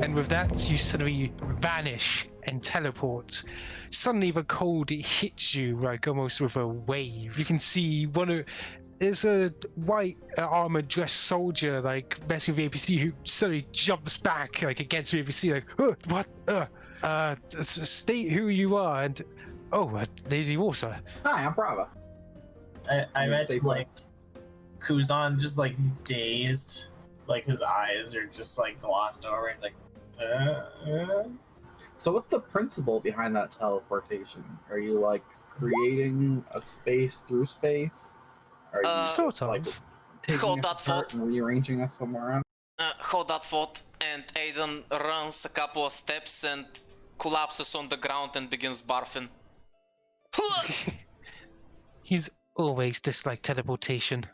And with that, you suddenly vanish and teleport. Suddenly, the cold hits you like almost with a wave. You can see there's a white armored dressed soldier like messing with the APC who suddenly jumps back like against the APC like, what? State who you are and Lady Warsaw. Hi, I'm Prava. I imagine like Kuzon just like dazed, like his eyes are just like glossed over. It's like, So what's the principle behind that teleportation? Are you like creating a space through space? Are you sort of like taking Hold us that apart thought. and rearranging us somewhere else? Hold that thought, and Aiden runs a couple of steps and collapses on the ground and begins barfing. He's always disliked teleportation.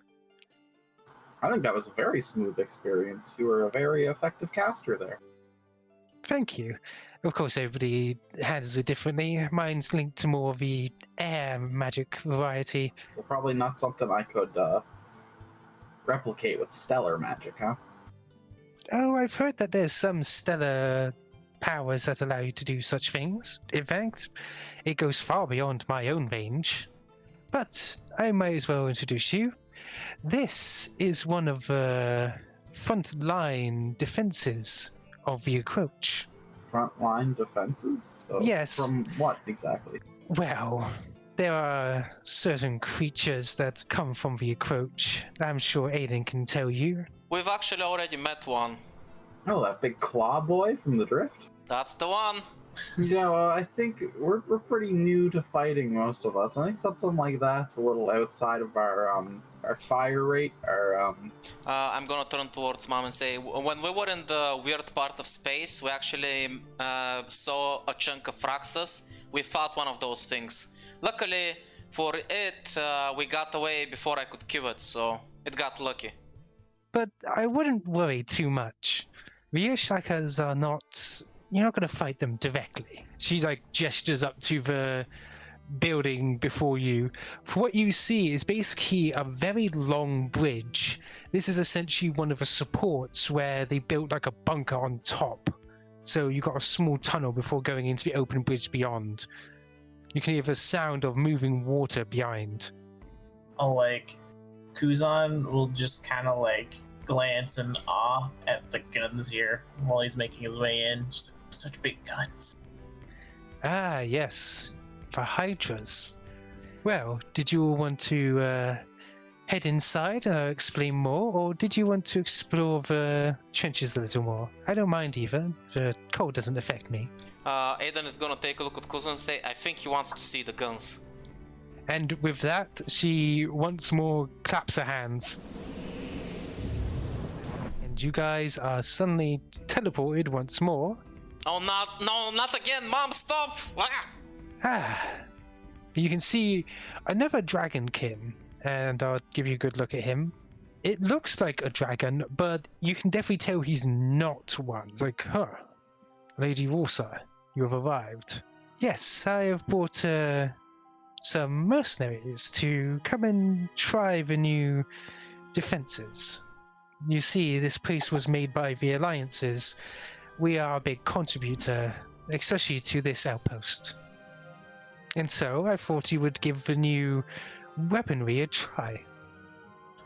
I think that was a very smooth experience. You were a very effective caster there. Thank you. Of course, everybody handles it differently. Mine's linked to more of the air magic variety. So probably not something I could replicate with stellar magic, huh? Oh, I've heard that there's some stellar powers that allow you to do such things. In fact, it goes far beyond my own range. But I might as well introduce you. This is one of the front-line defenses of the Encroach. Frontline defenses? So Yes. From what exactly? Well, there are certain creatures that come from the Encroach. I'm sure Aiden can tell you. We've actually already met one. Oh, that big claw boy from the Drift? That's the one. I think we're pretty new to fighting, most of us. I think something like that's a little outside of our fire rate. I'm gonna turn towards Mom and say, when we were in the weird part of space, we actually saw a chunk of Fraxus. We fought one of those things. Luckily for it, we got away before I could kill it, so it got lucky. But I wouldn't worry too much. The Yoshikas are not... You're not going to fight them directly. She gestures up to the building before you. For what you see is basically a very long bridge. This is essentially one of the supports where they built like a bunker on top. So you got a small tunnel before going into the open bridge beyond. You can hear the sound of moving water behind. Kuzon will just kind of glance in awe at the guns here while he's making his way in. Just such big guns. Ah, yes. The Hydras. Well, did you all want to head inside and explain more, or did you want to explore the trenches a little more? I don't mind either. The cold doesn't affect me. Aiden is gonna take a look at Kuzon and say, I think he wants to see the guns. And with that, she once more claps her hands. And you guys are suddenly teleported once more. Oh, not again, Mom, stop! You can see another dragonkin, and I'll give you a good look at him. It looks like a dragon, but you can definitely tell he's not one. It's like, Lady Warsaw, you have arrived. Yes, I have brought some mercenaries to come and try the new defenses. You see, this place was made by the alliances. We are a big contributor, especially to this outpost. And so I thought you would give the new weaponry a try.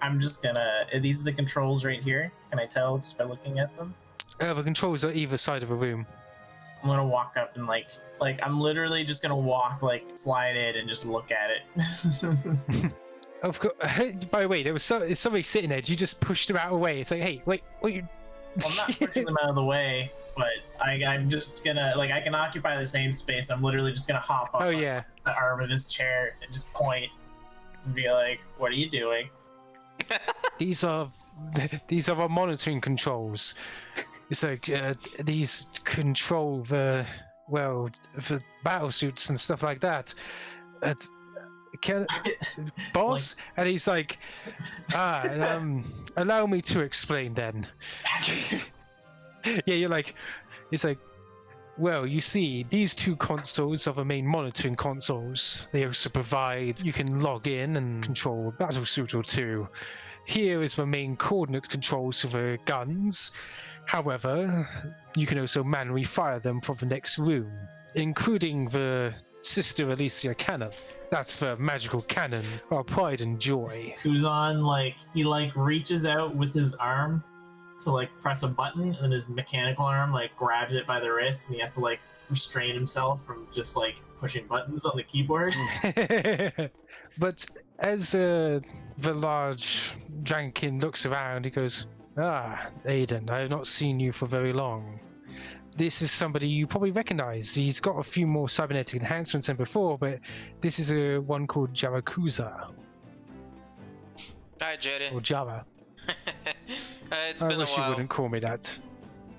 I'm just gonna... Are these the controls right here? Can I tell just by looking at them? The controls are either side of a room. I'm gonna walk up and I'm literally just gonna walk, slide in and just look at it. Of course. By the way, there was somebody sitting there. You just pushed them out of the way. It's like, hey, wait, what you... Well, I'm not pushing them out of the way, but I'm just gonna, I can occupy the same space. I'm literally just gonna hop up on the arm of his chair and just point and be like, what are you doing? These are our monitoring controls. It's like, these control the battle suits and stuff like that. Boss? And he's like, allow me to explain then. Yeah, you're like, it's like, well, you see, these two consoles are the main monitoring consoles. They also provide, you can log in and control a battlesuit or two. Here is the main coordinate controls for the guns. However, you can also manually fire them from the next room, including the Sister Alicia cannon. That's the magical cannon, our pride and joy. Kuzon, he reaches out with his arm to press a button, and then his mechanical arm grabs it by the wrist, and he has to restrain himself from just pushing buttons on the keyboard. But as the large Dragonkin looks around, he goes, "Ah, Aiden, I have not seen you for very long. This is somebody you probably recognize. He's got a few more cybernetic enhancements than before, but this is one called Jarakuza." Hi, Jerry. Or Jara. It's I been a wish you while. wouldn't call me that.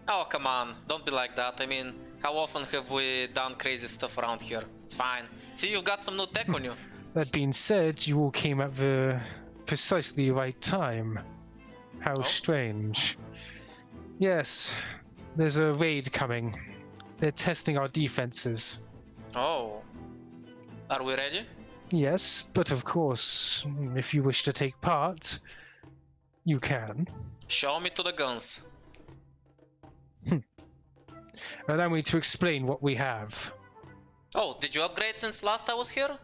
Oh, come on. Don't be like that. I mean, how often have we done crazy stuff around here? It's fine. See, you've got some new tech on you. That being said, you all came at the precisely right time. How strange. Yes, there's a raid coming. They're testing our defenses. Oh. Are we ready? Yes, but of course, if you wish to take part, you can. Show me to the guns. Allow me to explain what we have. Oh, did you upgrade since last I was here?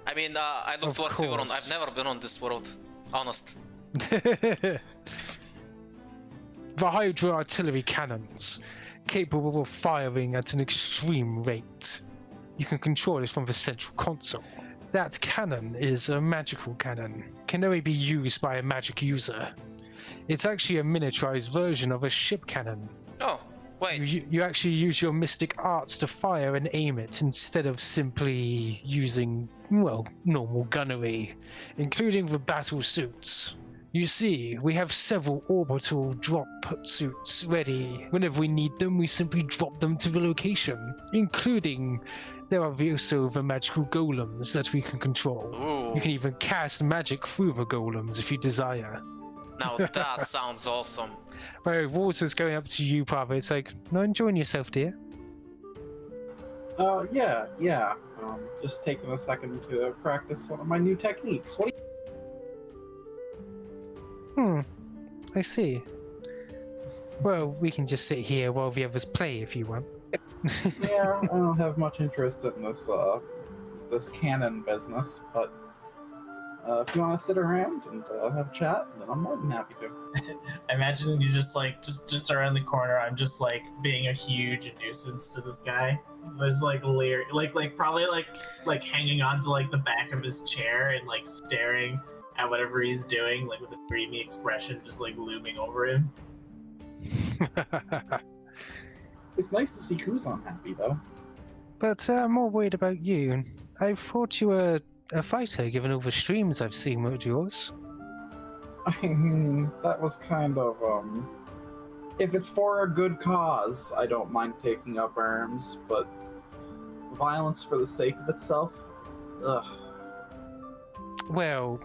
I mean, I looked towards Thiveron. I've never been on this world. Honest. The Hydra artillery cannons, capable of firing at an extreme rate. You can control it from the central console. That cannon is a magical cannon, can only be used by a magic user. It's actually a miniaturized version of a ship cannon. Oh, wait. You actually use your mystic arts to fire and aim it instead of simply using, well, normal gunnery, including the battle suits. You see, we have several orbital drop suits ready. Whenever we need them, we simply drop them to the location, including there are also the magical golems that we can control. Ooh. You can even cast magic through the golems if you desire. Now that sounds awesome. Right, Walter's going up to you, Prava. It's like, no, enjoying yourself, dear. Yeah. Just taking a second to practice one of my new techniques. What I see. Well, we can just sit here while the others play if you want. Yeah, I don't have much interest in this this cannon business, but if you want to sit around and have a chat, then I'm more than happy to. I imagine you just around the corner. I'm just being a huge nuisance to this guy. There's layer, probably hanging on to the back of his chair and staring at whatever he's doing, with a dreamy expression just looming over him. It's nice to see Kuzon happy, though. But I'm more worried about you. I thought you were a fighter, given all the streams I've seen with yours. I mean, that was kind of, if it's for a good cause, I don't mind taking up arms, but violence for the sake of itself? Ugh. Well,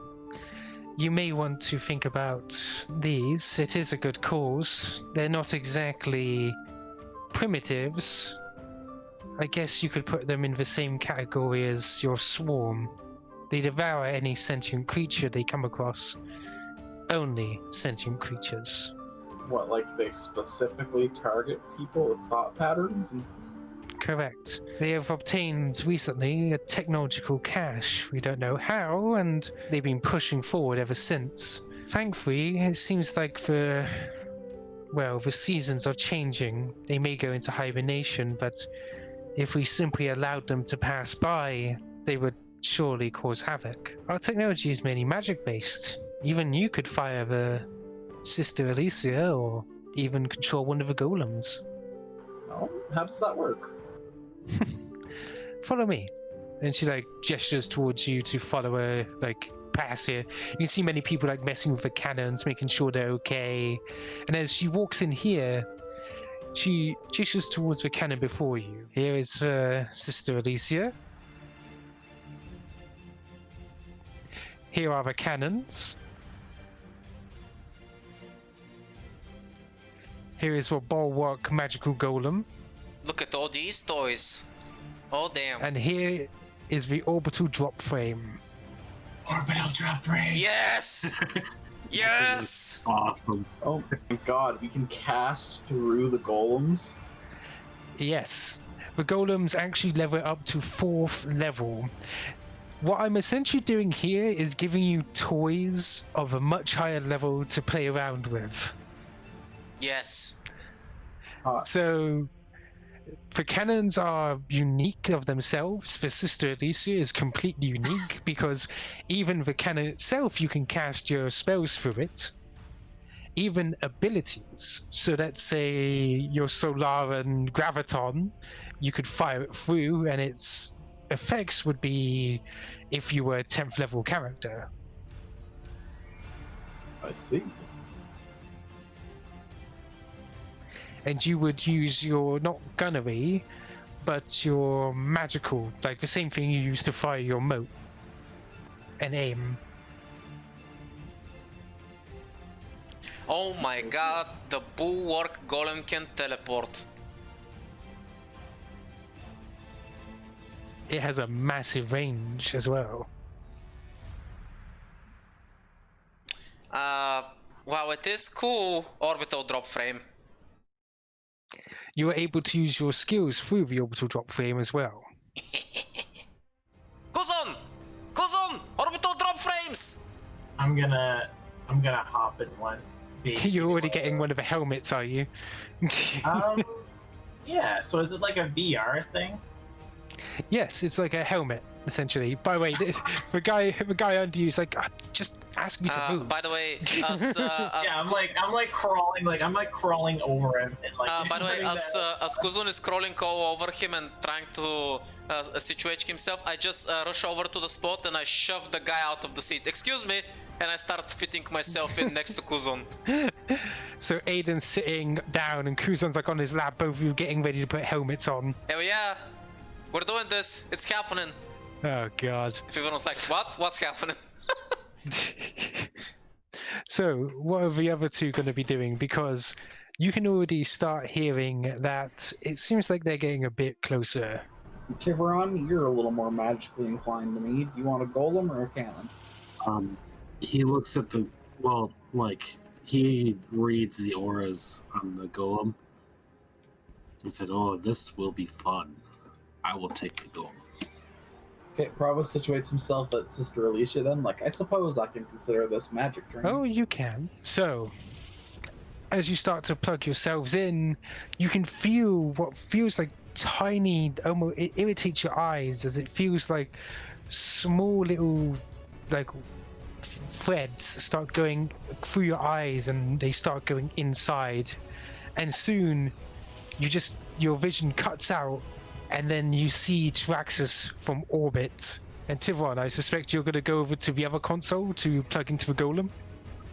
you may want to think about these. It is a good cause. They're not exactly primitives. I guess you could put them in the same category as your swarm. They devour any sentient creature they come across. Only sentient creatures. What, they specifically target people with thought patterns? Correct. They have obtained recently a technological cache. We don't know how, and they've been pushing forward ever since. Thankfully, it seems like the seasons are changing. They may go into hibernation, but if we simply allowed them to pass by, they would surely cause havoc. Our technology is mainly magic-based. Even you could fire the Sister Alicia, or even control one of the golems. Oh, how does that work? Follow me. And she gestures towards you to follow her, past here. You can see many people messing with the cannons, making sure they're okay. And as she walks in here, she gestures towards the cannon before you. Here is Sister Alicia. Here are the cannons. Here is the bulwark magical golem. Look at all these toys. Oh, damn. And here is the orbital drop frame. Orbital drop frame. Yes! Yes! Awesome. Oh my god, we can cast through the golems? Yes, the golems actually level up to 4th level. What I'm essentially doing here is giving you toys of a much higher level to play around with. Yes. So the cannons are unique of themselves. The Sister Alicia is completely unique because even the cannon itself, you can cast your spells through it. Even abilities. So let's say your Solaran Graviton, you could fire it through, and its effects would be if you were a 10th level character. I see. And you would use your, not gunnery, but your magical, like the same thing you use to fire your moat and aim. Oh my god, the bulwark golem can teleport. It has a massive range as well. Wow, it is cool. Orbital drop frame. You are able to use your skills through the orbital drop frame as well. Kuzon! Kuzon! Orbital drop frames! I'm gonna hop in one. You're already getting one of the helmets, are you? Yeah. So is it like a VR thing? Yes, it's like a helmet essentially. By the way, the guy under you is like, just ask me to move. By the way, Yeah, I'm like crawling over him. And like, by the way, as Kuzon is crawling over him and trying to situate himself, I just rush over to the spot and I shove the guy out of the seat. Excuse me, and I start fitting myself in next to Kuzon. So Aiden's sitting down and Kuzon's like on his lap, both of you getting ready to put helmets on. Hell yeah, we're doing this. It's happening. Oh god. If everyone's like, what? What's happening? So, what are the other two going to be doing? Because you can already start hearing that it seems like they're getting a bit closer. Thiveron, you're a little more magically inclined to me. Do you want a golem or a cannon? He looks at the, well, like, he reads the auras on the golem and said, oh, this will be fun. I will take the golem. Okay, Prava situates himself at Sister Alicia then. Like, I suppose I can consider this magic training. Oh, you can. So, as you start to plug yourselves in, you can feel what feels like tiny, almost, it irritates your eyes as it feels like small little, like, threads start going through your eyes and they start going inside. And soon, your vision cuts out and then you see Traxxas from orbit. And Thiveron, I suspect you're going to go over to the other console to plug into the golem.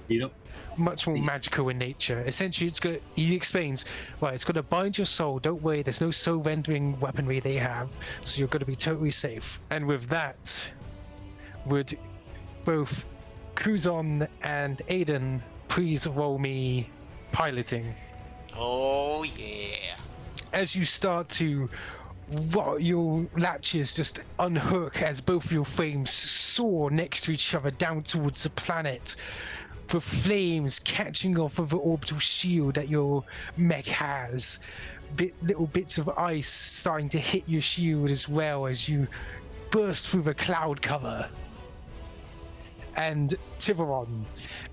Yep. Much more magical in nature. Essentially, he explains, right, it's going to bind your soul. Don't worry, there's no soul rendering weaponry they have, so you're going to be totally safe. And with that, would both Kuzon and Aiden please roll me piloting? Oh yeah. As you start to, your latches just unhook as both of your frames soar next to each other down towards the planet. The flames catching off of the orbital shield that your mech has. Little bits of ice starting to hit your shield as well as you burst through the cloud cover. And Thiveron,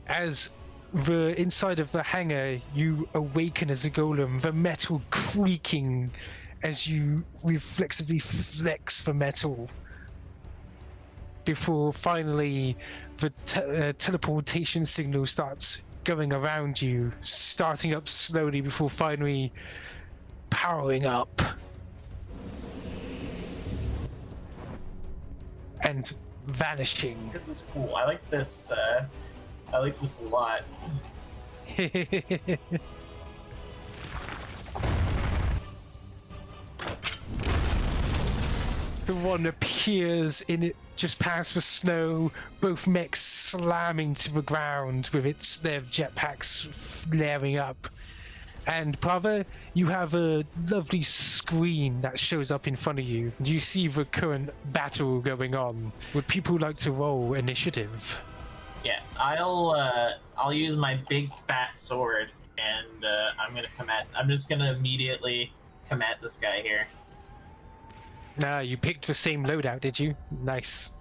as the inside of the hangar, you awaken as a golem, the metal creaking as you reflexively flex the metal. Before finally the teleportation signal starts going around you, starting up slowly before finally powering up. And vanishing. This is cool. I like this. I like this a lot. The one appears in it just past the snow, both mechs slamming to the ground with their jetpacks flaring up. And Prava, you have a lovely screen that shows up in front of you. You see the current battle going on. Would people like to roll initiative? Yeah, I'll use my big fat sword, and I'm just gonna immediately come at this guy here. Nah, you picked the same loadout, did you? Nice.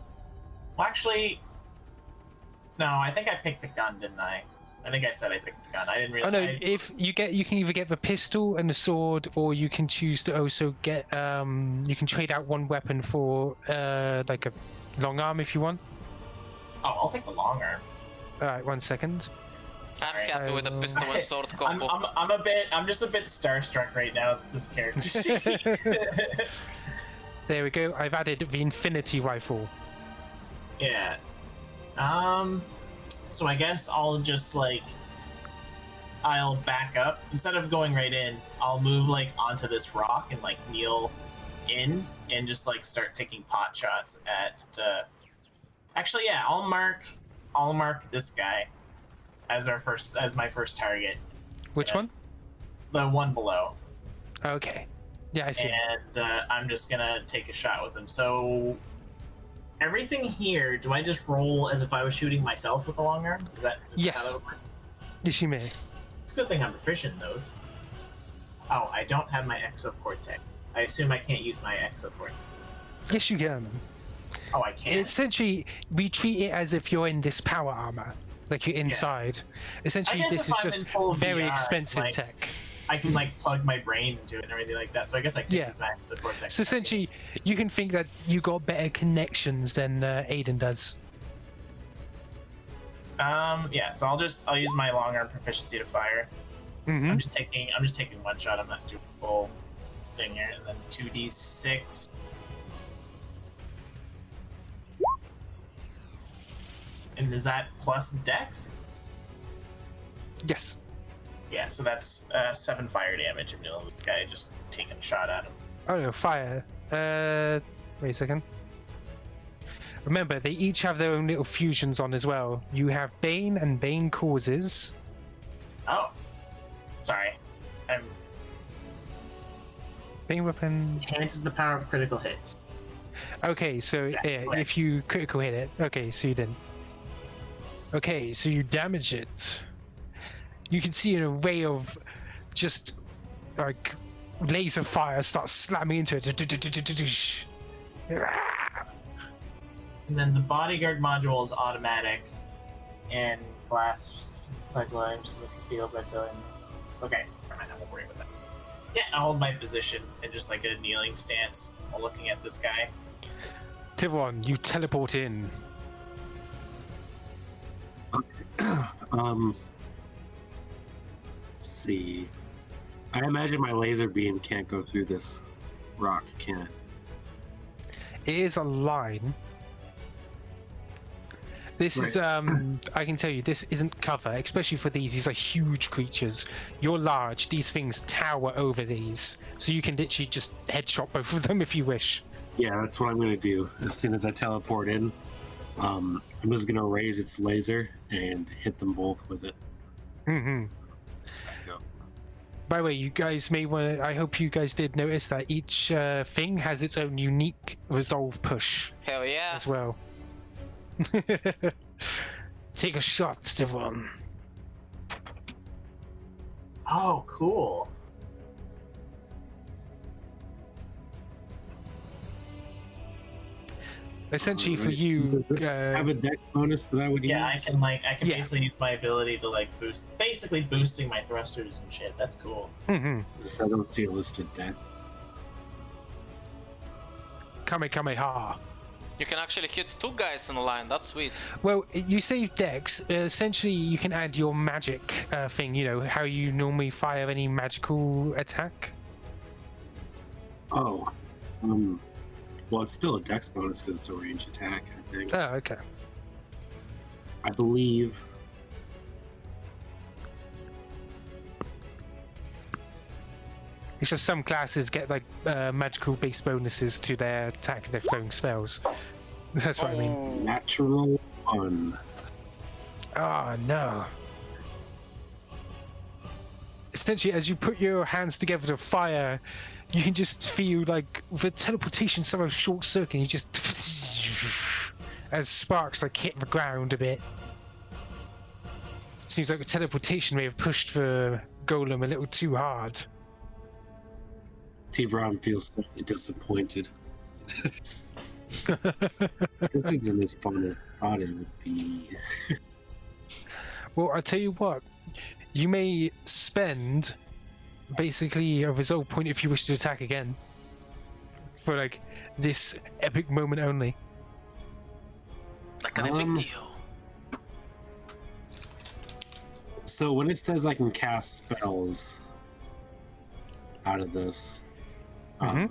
Well, actually, no, I think I picked the gun, didn't I? I think I said I picked the gun. I didn't realize. Oh no, if you can either get the pistol and the sword, or you can choose to also get you can trade out one weapon for like a long arm if you want. Oh, I'll take the long arm. All right, 1 second. Sorry. I'm happy with the pistol and sword combo. I'm just a bit starstruck right now. This character. There we go. I've added the infinity rifle. Yeah. So I guess I'll just I'll back up instead of going right in. I'll move onto this rock and kneel in and just start taking pot shots at. Actually, yeah, I'll mark this guy as my first target. Which one? The one below. Okay. Yeah, I see. And I'm just gonna take a shot with him. So everything here, do I just roll as if I was shooting myself with a long arm? Is that yes? How that would work? Yes, you may. It's a good thing I'm proficient in those. Oh, I don't have my exocortex. I assume I can't use my exocortex. Yes, you can. Oh, I can. Essentially, we treat it as if you're in this power armor, like you're inside. Yeah. Essentially, this is just very expensive tech. I can plug my brain into it and everything like that. So I guess I can use my exocortex. So essentially, you can think that you got better connections than Aiden does. Yeah. So I'll use my long arm proficiency to fire. Mm-hmm. I'm just taking one shot. I'm not doing the full thing here. And then 2d6. And is that plus dex? Yes. Yeah, so that's 7 fire damage. And the guy just taking a shot at him. Oh no, fire. Wait a second. Remember, they each have their own little fusions on as well. You have Bane and Bane causes. Oh, sorry. Bane weapon enhances the power of critical hits. Okay, so yeah, if you critical hit it. Okay, so you didn't. Okay, so you damage it. You can see an array of just laser fire start slamming into it. And then the bodyguard module is automatic, and glass cyclize with the field by doing. Okay, never mind, I won't worry about that. Yeah, I'll hold my position in just a kneeling stance while looking at this guy. Thiveron, you teleport in. Let's see. I imagine my laser beam can't go through this rock, can it? It is a line. This is, I can tell you, this isn't cover, especially for these. These are huge creatures. You're large. These things tower over these. So you can literally just headshot both of them if you wish. Yeah, that's what I'm going to do. As soon as I teleport in, I'm just going to raise its laser and hit them both with it. Mm-hmm. So I go. By the way, you guys may want to... I hope you guys did notice that each thing has its own unique resolve push. Hell yeah. As well. Take a shot, Thiveron. Oh, cool. Essentially, for you, does this have a dex bonus that I would use? Yeah, I can basically use my ability to boost, basically boosting my thrusters and shit. That's cool. Mm-hmm. So I don't see a listed deck. Kamehameha. You can actually hit 2 guys in a line. That's sweet. Well, you say dex. Essentially, you can add your magic thing. You know how you normally fire any magical attack. Oh, well, it's still a dex bonus because it's a range attack, I think. Oh, okay. I believe. It's just some classes get magical base bonuses to their attack if they're throwing spells. That's what I mean. Natural 1. Oh no. Essentially, as you put your hands together to fire, you can just feel the teleportation sort of short circuit. You just as sparks hit the ground a bit. Seems like the teleportation may have pushed the golem a little too hard. Thiveron feels slightly disappointed. This isn't as fun as I thought it would be. Well, I'll tell you what. You may spend basically a resolve point if you wish to attack again. For like this epic moment only. Like an epic deal. So when it says I can cast spells out of this, and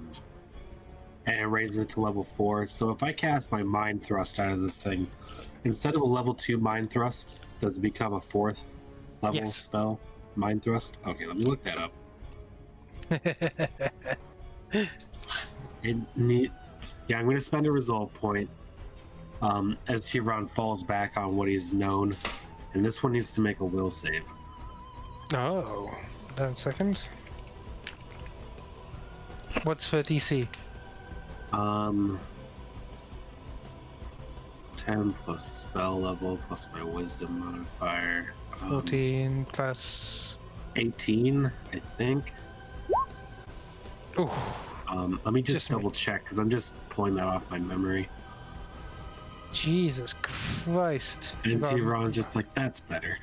it raises it to level 4. So if I cast my Mind Thrust out of this thing, instead of a level 2 Mind Thrust, does it become a 4th level spell? Mind Thrust? Okay, let me look that up. Yeah, I'm going to spend a resolve point as Thiveron falls back on what he's known. And this one needs to make a will save. Oh, hold on a second. What's for DC? 10 plus spell level plus my wisdom modifier. 14 plus 18, I think. Oh. Let me just double check because I'm just pulling that off my memory. Jesus Christ. And Thiveron's just like, that's better.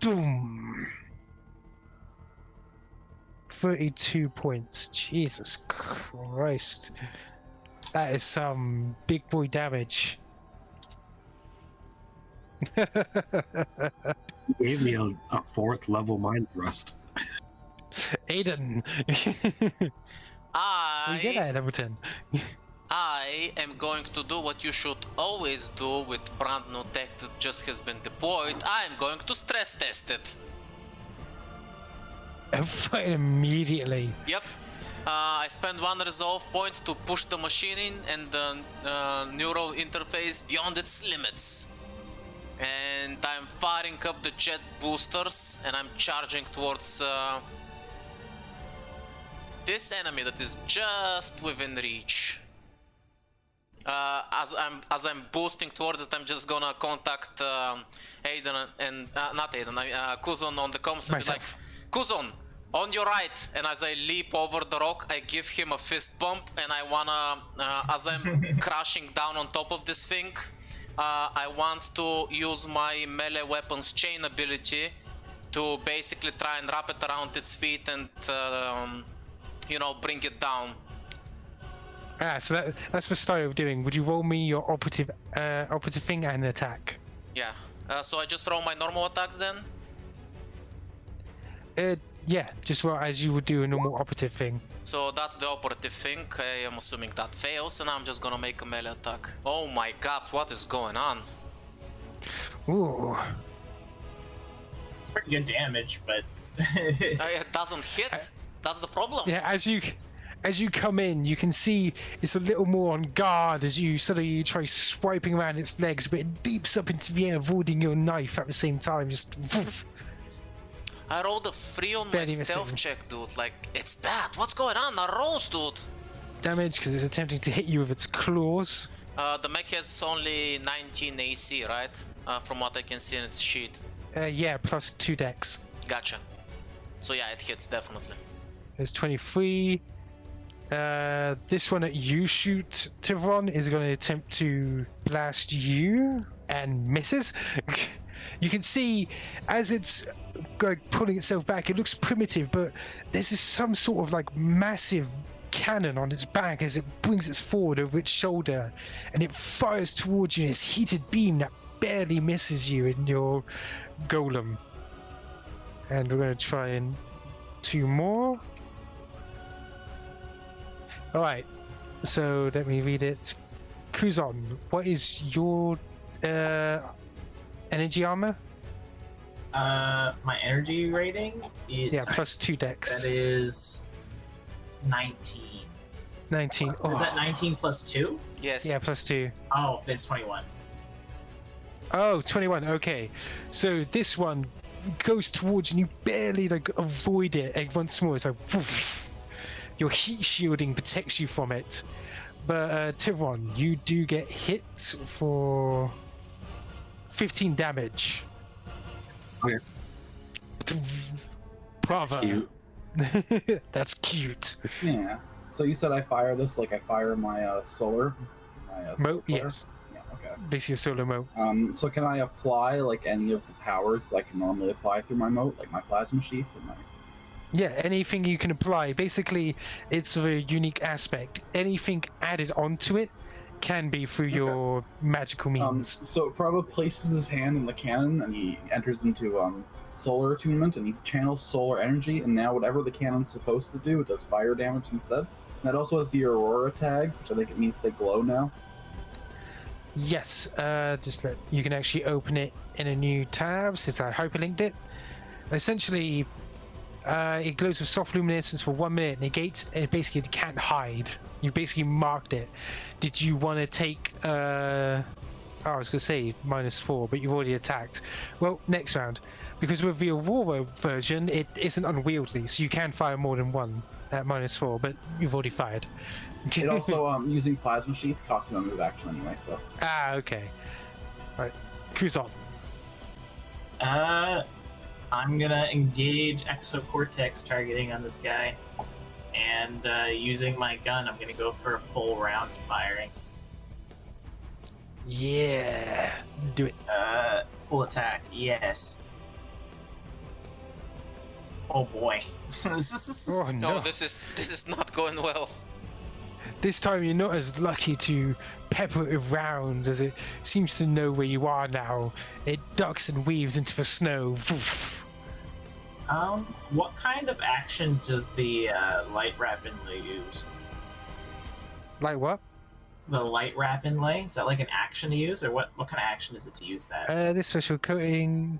Boom. 32 points. Jesus Christ. That is some big boy damage. He gave me a 4th level Mind Thrust. Aiden. I You get that at level 10. I am going to do what you should always do with brand new tech that just has been deployed. I am going to stress test it. Immediately. Yep. I spend 1 resolve point to push the machine in and the neural interface beyond its limits. And I'm firing up the jet boosters and I'm charging towards this enemy that is just within reach. As I'm boosting towards it, I'm just gonna contact Aiden and not Aiden, Kuzon on the comms and be like, Kuzon, on your right. And as I leap over the rock, I give him a fist bump, and I wanna, as I'm crashing down on top of this thing, I want to use my melee weapons chain ability to basically try and wrap it around its feet and you know, bring it down. So that's the style of doing. Would you roll me your operative thing and attack? Yeah. So I just roll my normal attacks then? Yeah, just roll as you would do a normal operative thing. So that's the operative thing. I am assuming that fails, and I'm just gonna make a melee attack. Oh my god, what is going on? Ooh. It's pretty good damage, but It doesn't hit. That's the problem. Yeah, as you come in, you can see it's a little more on guard as you suddenly try swiping around its legs, but it leaps up into the air, avoiding your knife at the same time. Just woof. I rolled a 3 on Barely my stealth missing. check, dude. Like, it's bad. What's going on? I rolls, dude. Damage because it's attempting to hit you with its claws. The mech has only 19 AC, right? From what I can see in its sheet. Yeah, plus 2 dex. Gotcha. So yeah, it hits definitely. There's 23. This one that you shoot, Thiveron, is going to attempt to blast you and misses. You can see as it's like pulling itself back, it looks primitive, but there's some sort of like massive cannon on its back as it brings its forward over its shoulder, and it fires towards you in this heated beam that barely misses you in your golem. And we're going to try and 2 more. Alright, so let me read it. Kuzon, what is your energy armor? my energy rating is plus 2 dex. That is 19. 19. Is that 19 plus 2? Yes. Yeah, plus 2. Oh, it's 21. Oh, 21. Okay. So this one goes towards you and you barely like avoid it. And once more, it's like woof. Your heat shielding protects you from it. But Thiveron, you do get hit for 15 damage. Okay. Prava. Cute. That's cute. Yeah. So you said I fire this like I fire my solar? My solar Moat, flare? yes. Yeah, okay. Basically a solar moat. So can I apply like any of the powers that I can normally apply through my moat, like my plasma sheath or my... Yeah, anything you can apply. Basically, it's a unique aspect. Anything added onto it can be through your magical means. So Prava places his hand in the cannon and he enters into solar attunement and he channels solar energy, and now whatever the cannon's supposed to do, it does fire damage instead. And that also has the Aurora tag, which I think it means they glow now. Yes, you can actually open it in a new tab since I hyperlinked it. Essentially, it glows with soft luminescence for 1 minute, negates, and it basically can't hide. You basically marked it. Did you want to take I was going to say -4, but you've already attacked. Well, next round. Because with the Aurora version, it isn't unwieldy, so you can fire more than one at -4, but you've already fired. It also, using Plasma Sheath costs him a move action anyway, so... Ah, okay. Alright, Kuzon. I'm gonna engage Exocortex targeting on this guy. And, using my gun, I'm gonna go for a full round firing. Yeah, do it. Full attack, yes. Oh boy. Oh no. No, this is not going well. This time you're not as lucky to pepper it with rounds as it seems to know where you are now. It ducks and weaves into the snow. What kind of action does the light wrap inlay use? Like what? The light wrap inlay? Is that like an action to use, or what kind of action is it to use that? This special coating.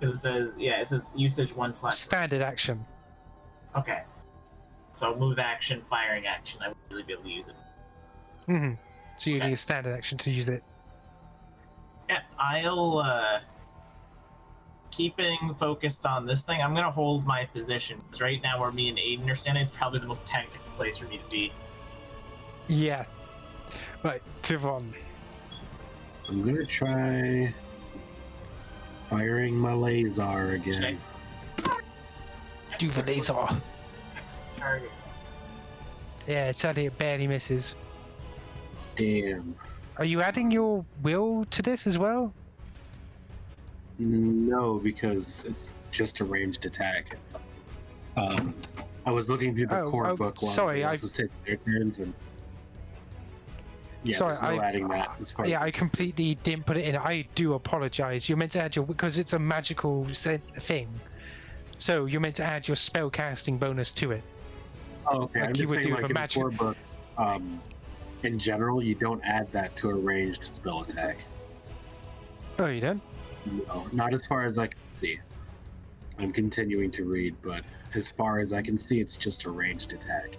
Because it says usage 1/. Standard action. Okay. So move action, firing action, I wouldn't really be able to use it. Mm-hmm. So you Okay. need a standard action to use it. Yeah, I'll, keeping focused on this thing, I'm gonna hold my position, because right now where me and Aiden are standing is probably the most tactical place for me to be. Yeah. Right, Thiveron. I'm gonna try firing my laser again. Do the laser. Next target. Yeah, sadly it barely misses. Damn. Are you adding your will to this as well? No, because it's just a ranged attack. I was looking through the core book while sorry, I was taking their turns, and yeah, Sorry, there's no adding that as far Yeah, as I completely didn't put it in. I do apologize. You're meant to add your, because it's a magical thing. So you're meant to add your spell casting bonus to it. Oh, okay. like I'm you just would saying, do like with in a the core book, in general, you don't add that to a ranged spell attack. Oh, you don't? No, not as far as I can see. I'm continuing to read, but as far as I can see, it's just a ranged attack.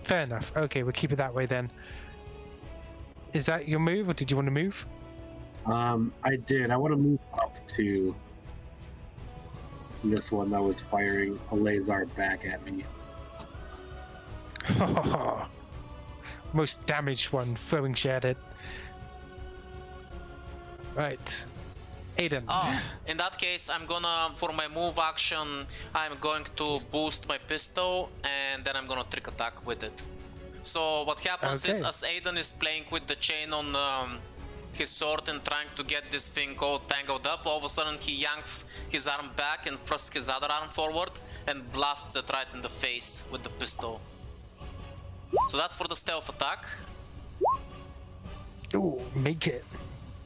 Fair enough. Okay, we'll keep it that way then. Is that your move, or did you want to move? I did. I want to move up to this one that was firing a laser back at me. Most damaged one, throwing shit at it. Right. Aiden. Oh, in that case, I'm gonna, for my move action, I'm going to boost my pistol, and then I'm gonna trick attack with it. So what happens is, Okay. as Aiden is playing with the chain on his sword and trying to get this thing all tangled up, all of a sudden he yanks his arm back and thrusts his other arm forward and blasts it right in the face with the pistol. So that's for the stealth attack. Ooh, make it.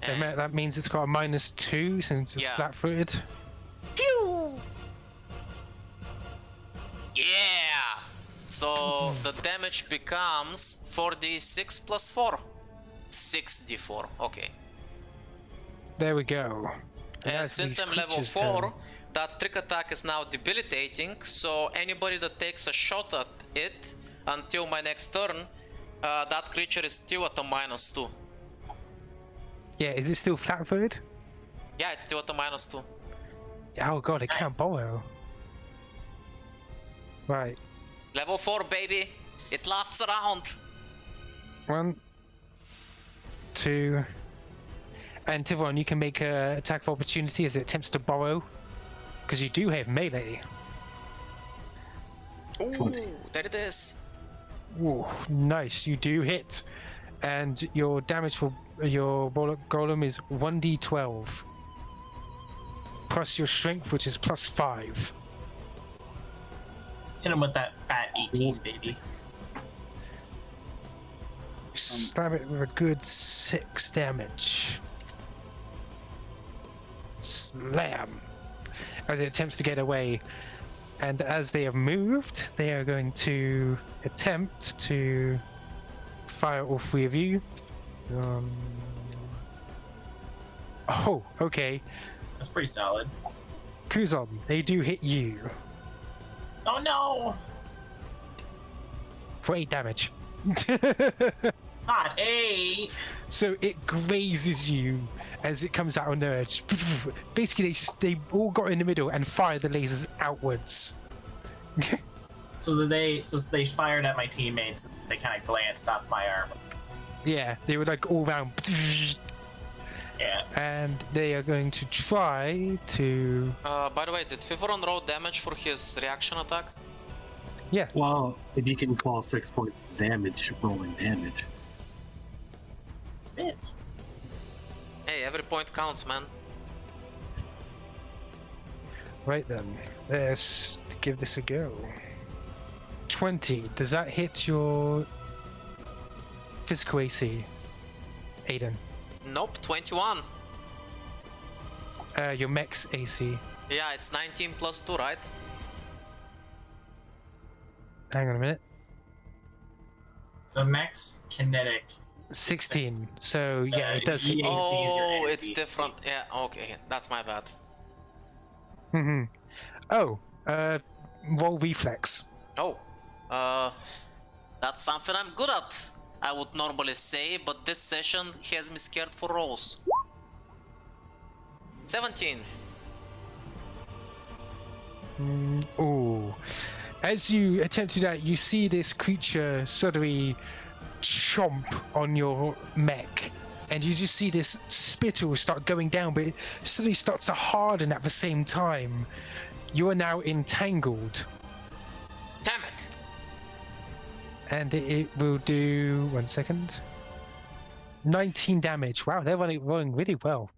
And That means it's got a -2 since it's Yeah. flat-footed. pew! Yeah! So the damage becomes 4d6 plus 4. 6d4, okay. There we go. And That's since these I'm level creatures' 4, turn. that trick attack is now debilitating, so anybody that takes a shot at it until my next turn, that creature is still at a -2. Yeah, is it still flat-footed? Yeah, it's still at a -2. Oh god, it can't Nice. borrow. Right. Level 4, baby! It lasts around! 1, 2. And Thiveron, you can make an attack of opportunity as it attempts to borrow, because you do have melee. Ooh, 20. there it is. Ooh, nice, you do hit. And your damage for your Warlock Golem is 1d12. Plus your strength, which is +5. Hit him with that fat 18, baby. Stab it with a good 6 damage. Slam! As it attempts to get away. And as they have moved, they are going to attempt to fire all 3 of you. Oh, okay. That's pretty solid. Kuzon, they do hit you Oh no! for 8 damage. Not 8! So it grazes you as it comes out on the edge. Basically, they all got in the middle and fired the lasers outwards. So they fired at my teammates. They kind of glanced off my arm. Yeah, they were like all round. Yeah. And they are going to try to. By the way, did Thiveron roll damage for his reaction attack? Yeah. Well, if you can call 6 points damage, rolling damage. It is. Hey, every point counts, man. Right then, let's give this a go. 20. Does that hit your physical AC, Aiden? Nope, 21. Your mech's AC. Yeah, it's 19 plus 2, right? Hang on a minute. The max kinetic. 16. So yeah, it does hit you. Oh, it's different. Yeah, okay, that's my bad. Mm-hmm. Oh, roll reflex. Oh, that's something I'm good at, I would normally say, but this session has me scared for rolls. 17. Ooh. As you attempt to do that, you see this creature suddenly chomp on your mech, and you just see this spittle start going down, but it suddenly starts to harden at the same time. You are now entangled. Damn it! And it will do 1 second. 19 damage. Wow, they're rolling really well.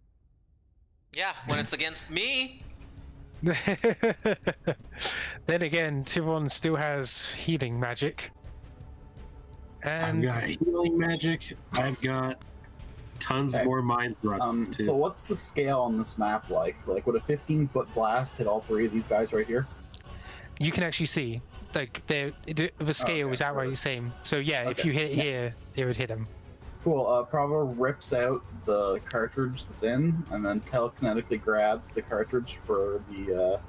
Yeah, when it's against me. Then again, Thiveron still has healing magic. And I've got healing magic. I've got tons more mind thrusts too. So what's the scale on this map like? Like, would a 15-foot blast hit all 3 of these guys right here? you can actually see, like, the scale is outright the same. So yeah, if you hit it here, it would hit him. Cool. Prava rips out the cartridge that's in, and then telekinetically grabs the cartridge for the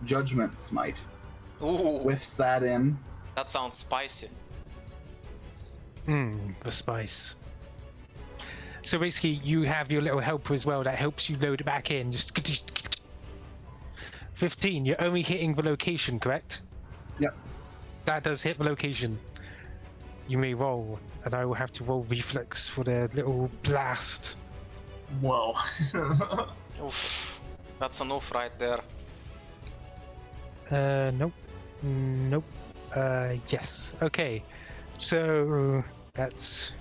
Judgment Smite. Ooh, Whiffs that in. that sounds spicy. The spice. So basically, you have your little helper as well that helps you load it back in. Just 15. You're only hitting the location, correct? Yep. That does hit the location. You may roll, and I will have to roll reflex for the little blast. Whoa. Oof, that's an oof right there. Nope. Nope. Yes. Okay. So that's.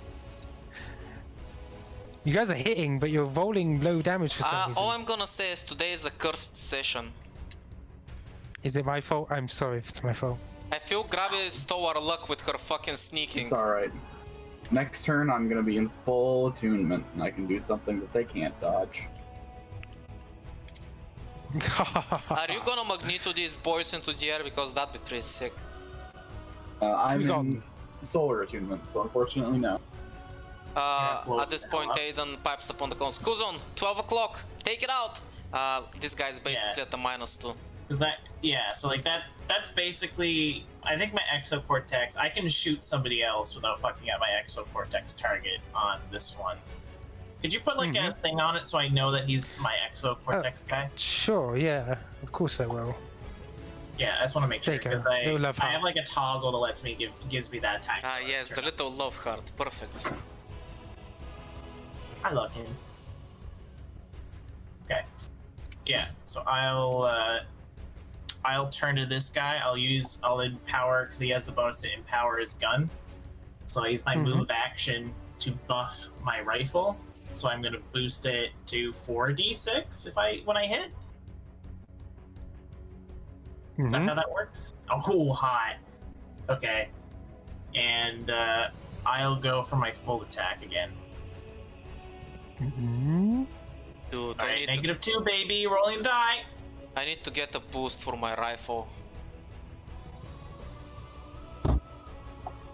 You guys are hitting, but you're rolling low damage for some reason. All I'm gonna say is today is a cursed session. Is it my fault? I'm sorry if it's my fault. I feel Grabby stole our luck with her fucking sneaking. It's alright. Next turn, I'm gonna be in full attunement, and I can do something that they can't dodge. Are you gonna Magneto these boys into the air? Because that'd be pretty sick. I'm Who's in on? solar attunement, so unfortunately no. blow At this the hell point, up. Aiden pipes up on the cons. Kuzon, 12 o'clock, take it out! This guy's basically at the -2. Is that, yeah, so like that's basically, I think my exocortex, I can shoot somebody else without fucking up my exocortex target on this one. Could you put like a thing on it so I know that he's my exocortex guy? Sure, yeah. Of course I will. Yeah, I just want to make sure There you go. because Little love I heart. have like a toggle that lets me gives me that attack. Yes, the little love heart, perfect. I love him. Okay. Yeah. So I'll turn to this guy. I'll empower because he has the bonus to empower his gun. So I use my move action to buff my rifle. So I'm gonna boost it to 4d6 when I hit. Is that how that works? Oh, hot. Okay. And I'll go for my full attack again. Dude, Alright, -2, baby. Rolling die. I need to get a boost for my rifle.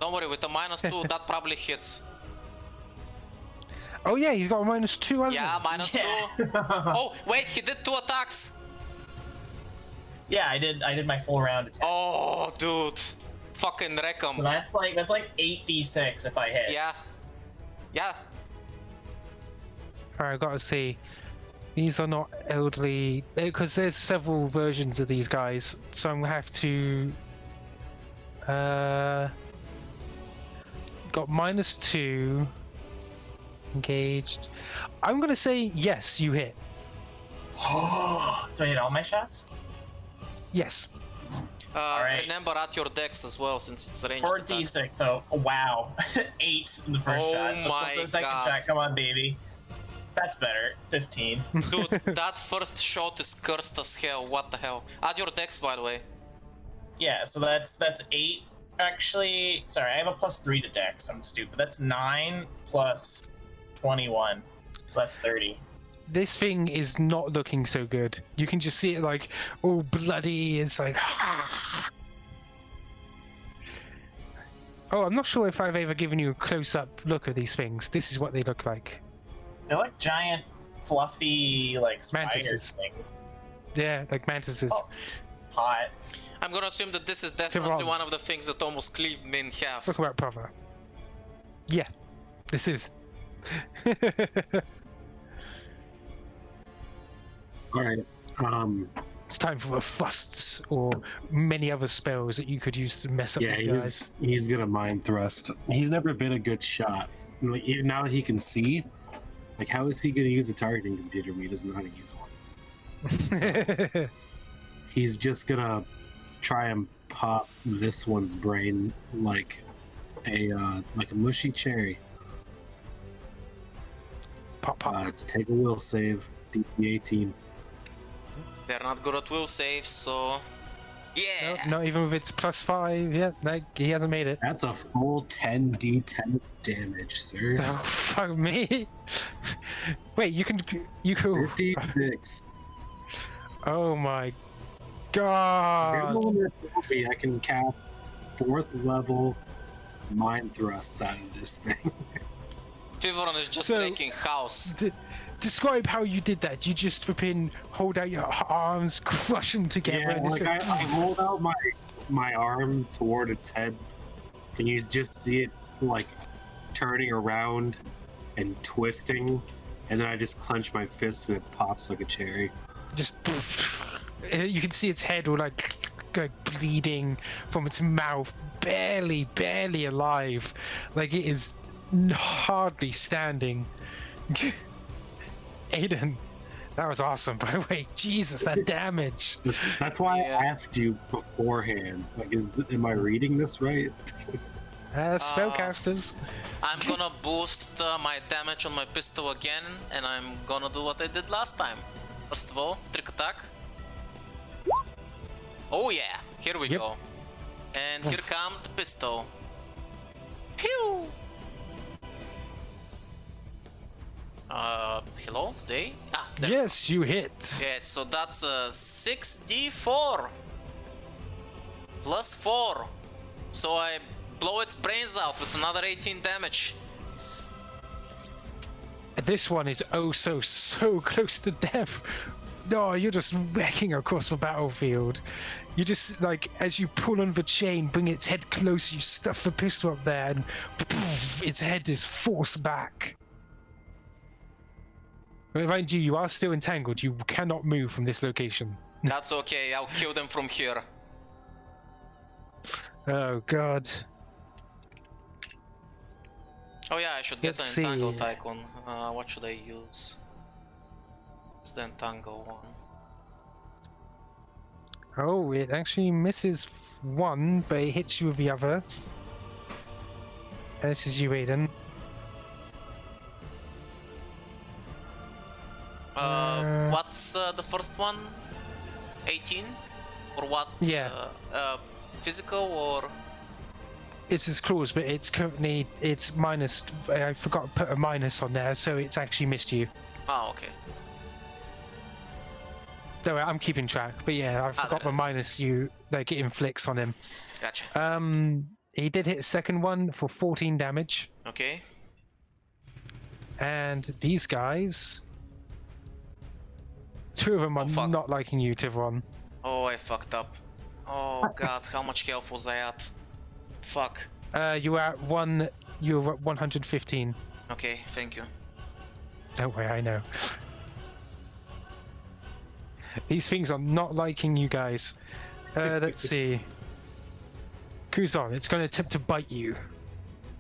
Don't worry, with a -2, that probably hits. Oh yeah, he's got a -2, hasn't Yeah, he? -2. Oh, wait, he did 2 attacks. Yeah, I did my full round attack. Oh, dude. Fucking wreck 'em. So that's like 8d6 if I hit. Yeah. Yeah. Alright, I gotta see. These are not elderly, because there's several versions of these guys, so I'm gonna have to. Got -2. Engaged. I'm gonna say yes, you hit. Do I hit all my shots? Yes. Alright. Remember at your dex as well, since it's ranged. 4d6, so wow. 8 in the first shot. Let's go for the second God. shot. Come on, baby. That's better. 15. Dude, that first shot is cursed as hell. What the hell? Add your dex, by the way. Yeah, so that's 8. Actually, sorry, I have a +3 to dex. I'm stupid. That's 9 plus 21. So that's 30. This thing is not looking so good. You can just see it like all bloody. It's like. Oh, I'm not sure if I've ever given you a close-up look at these things. This is what they look like. They're like giant, fluffy, like spider Mantises. things. Yeah, like mantises. Oh. Hot. I'm gonna assume that this is definitely Thiveron. one of the things that almost cleaved me in half. Talk about Prava. Yeah, this is. Alright. It's time for a fusts or many other spells that you could use to mess up Yeah, these guys. he's gonna mind thrust. He's never been a good shot. Like, even now that he can see, like, how is he gonna use a targeting computer when he doesn't know how to use one? He's just gonna try and pop this one's brain like a mushy cherry. Pop, pop. Take a will save, DC 18. They're not good at will saves, so. Yeah! No, not even with its +5. Yeah, like, he hasn't made it. That's a full 10d10 damage, sir. Oh, fuck me. Wait, you can. 56. Oh my god. I can cast 4th level mind thrusts out of this thing. Thiveron is just So- wrecking house. Describe how you did that. You just flipping hold out your arms, crush them together. Yeah, and it's like I hold out my arm toward its head, and you just see it like turning around and twisting, and then I just clench my fists and it pops like a cherry. just you can see its head all like bleeding from its mouth, barely alive, like it is hardly standing. Aiden, that was awesome, by the way. Jesus, that damage. That's why Yeah. I asked you beforehand. Like, am I reading this right? Spellcasters. I'm gonna boost my damage on my pistol again, and I'm gonna do what I did last time. First of all, trick attack. Oh yeah, here we Yep. go. And here comes the pistol. Pew! Hello? They? Ah, there. Yes, you hit. Yeah, so that's a 6d4 plus 4. So I blow its brains out with another 18 damage. This one is oh so close to death. No, you're just wrecking across the battlefield. You just, like, as you pull on the chain, bring its head close, you stuff the pistol up there, and poof, its head is forced back. But mind you, you are still entangled. You cannot move from this location. That's okay, I'll kill them from here. Oh god. Oh yeah, I should get Let's an Entangle see. Tycoon. What should I use? It's the Entangle one. Oh, it actually misses one, but it hits you with the other. And this is you, Aiden. What's the first one? 18? Or what? Yeah. Physical or? It's his claws, but it's minus. I forgot to put a minus on there, so it's actually missed you. Oh, okay. Don't worry, I'm keeping track, but yeah, I forgot the minus you like it inflicts on him. Gotcha. He did hit a second one for 14 damage, Okay. and these guys, two of them are fuck. not liking you, Thiveron. Oh, I fucked up. Oh god, how much health was I at? Fuck. You were at 115. Okay, thank you. Don't worry, I know. These things are not liking you guys. Let's see. Kuzon, it's going to attempt to bite you.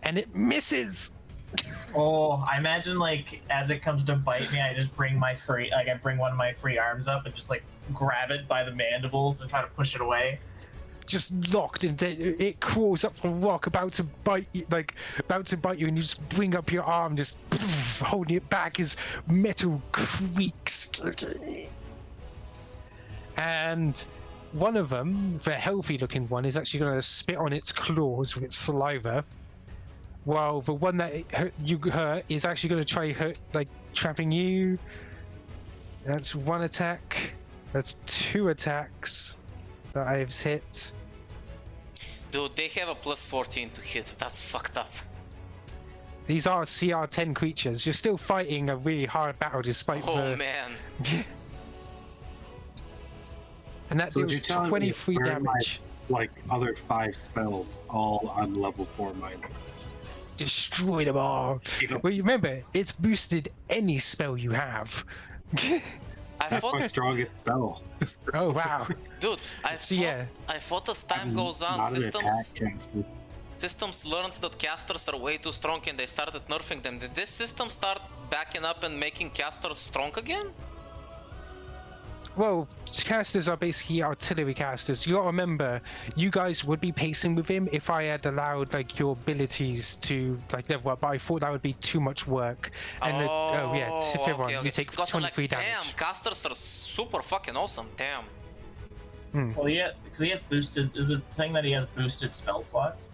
And it misses! Oh, I imagine like as it comes to bite me, I just bring my free, like I bring one of my free arms up and just like grab it by the mandibles and try to push it away. Just locked, and it crawls up the rock, about to bite you, and you just bring up your arm, just holding it back as metal creaks. And one of them, the healthy-looking one, is actually going to spit on its claws with its saliva, while the one that you hurt is actually going to try trapping you. That's one attack. That's two attacks that I've hit. Dude, they have a plus 14 to hit. That's fucked up. These are CR10 creatures. You're still fighting a really hard battle despite Oh man. And that So deals you're telling me 23 are damage. Like other 5 spells, all on level 4 mindless. Destroy them all. Yep. Well, you remember, it's boosted any spell you have. I That's my thought, strongest spell. Oh, wow. dude, I So, thought, yeah. I thought as time I'm goes on, not an attack caster. systems learned that casters are way too strong and they started nerfing them. Did this system start backing up and making casters strong again? Well, casters are basically artillery casters. You gotta remember, you guys would be pacing with him if I had allowed like your abilities to like level up, but I thought that would be too much work. And Thiveron, okay. you take Because I'm 23 like, damage. damn, casters are super fucking awesome. Damn. Well, yeah, because he has boosted. Is it the thing that he has boosted spell slots?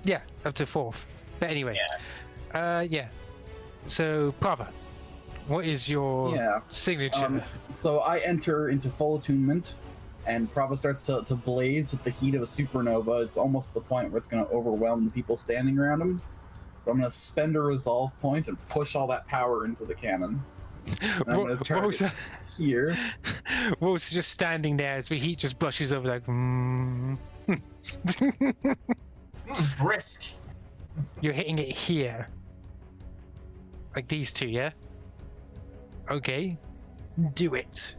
Yeah, up to 4th. But anyway, Yeah. So Prava, what is your signature? So I enter into full attunement, and Prava starts to blaze with the heat of a supernova. It's almost to the point where it's going to overwhelm the people standing around him. But I'm going to spend a resolve point and push all that power into the cannon. And I'm going to target here. Wolf's just standing there as the heat just brushes over like, Brisk. You're hitting it here. Like these two, yeah? Okay. Do it.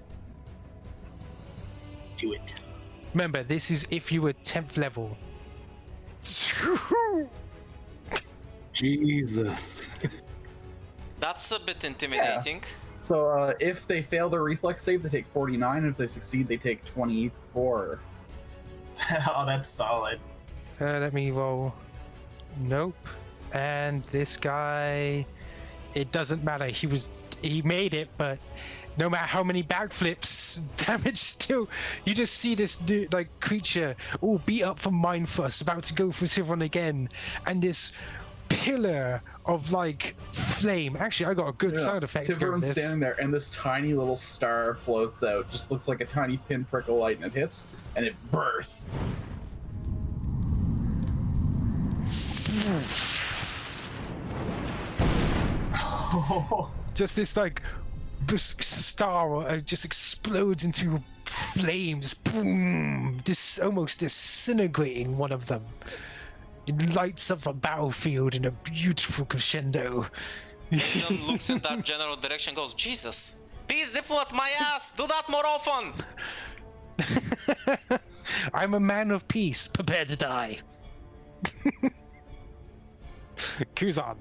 Do it. Remember, this is if you were 10th level. Jesus. That's a bit intimidating. So if they fail their reflex save, they take 49, and if they succeed, they take 24. Oh, that's solid. Let me roll. Nope. And this guy, it doesn't matter. He made it, but no matter how many backflips, damage still. You just see this dude, like creature, all beat up from Mindfuss, about to go for Thiveron again, and this pillar of like flame. Actually, I got a good sound effect. Thiveron's standing there, and this tiny little star floats out. Just looks like a tiny pinprick of light, and it hits, and it bursts. Just this like star just explodes into flames. Boom! Almost disintegrating one of them. It lights up a battlefield in a beautiful crescendo. Aiden looks in that general direction and goes, Jesus, peace diplomat my ass, do that more often! I'm a man of peace, prepared to die. Kuzon.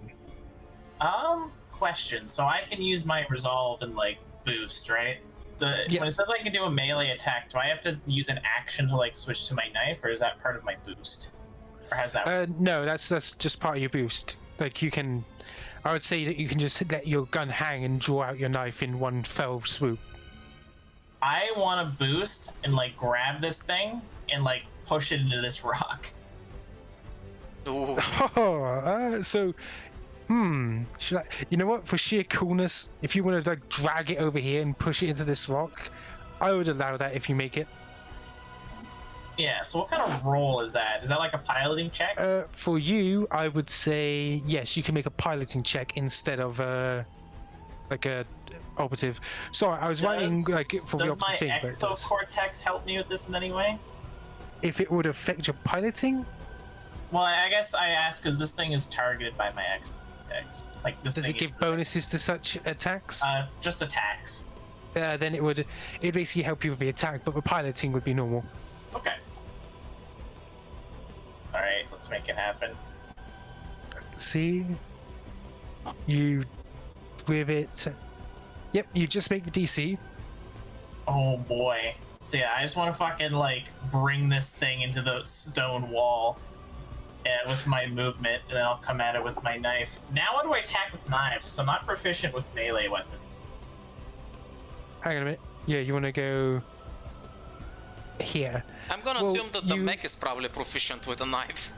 Question. So I can use my resolve and like boost, right? When it Yes. says I can do a melee attack, do I have to use an action to like switch to my knife, or is that part of my boost? Or has that? No, that's just part of your boost. Like you can, I would say that you can just let your gun hang and draw out your knife in one fell swoop. I want to boost and like grab this thing and like push it into this rock. Ooh. So, should I? You know what? For sheer coolness, if you want to like drag it over here and push it into this rock, I would allow that if you make it. Yeah. So what kind of roll is that? Is that like a piloting check? For you, I would say yes. You can make a piloting check instead of like a operative. Sorry, I was writing like for the Does operative my thing, but it does. exocortex help me with this in any way? If it would affect your piloting, Well, I guess I ask because this thing is targeted by my exocortex. Like this does thing it give is bonuses to such attacks? just attacks. Then it basically help you with the attack, but the piloting would be normal. Okay. All right, let's make it happen. See, you with it. Yep, you just make the DC. Oh boy. So yeah, I just want to fucking like bring this thing into the stone wall, and with my movement, and then I'll come at it with my knife. Now, how do I attack with knives? So I'm not proficient with melee weapons. Hang on a minute. Yeah, you want to go here. I'm gonna Well, assume that the mech is probably proficient with a knife.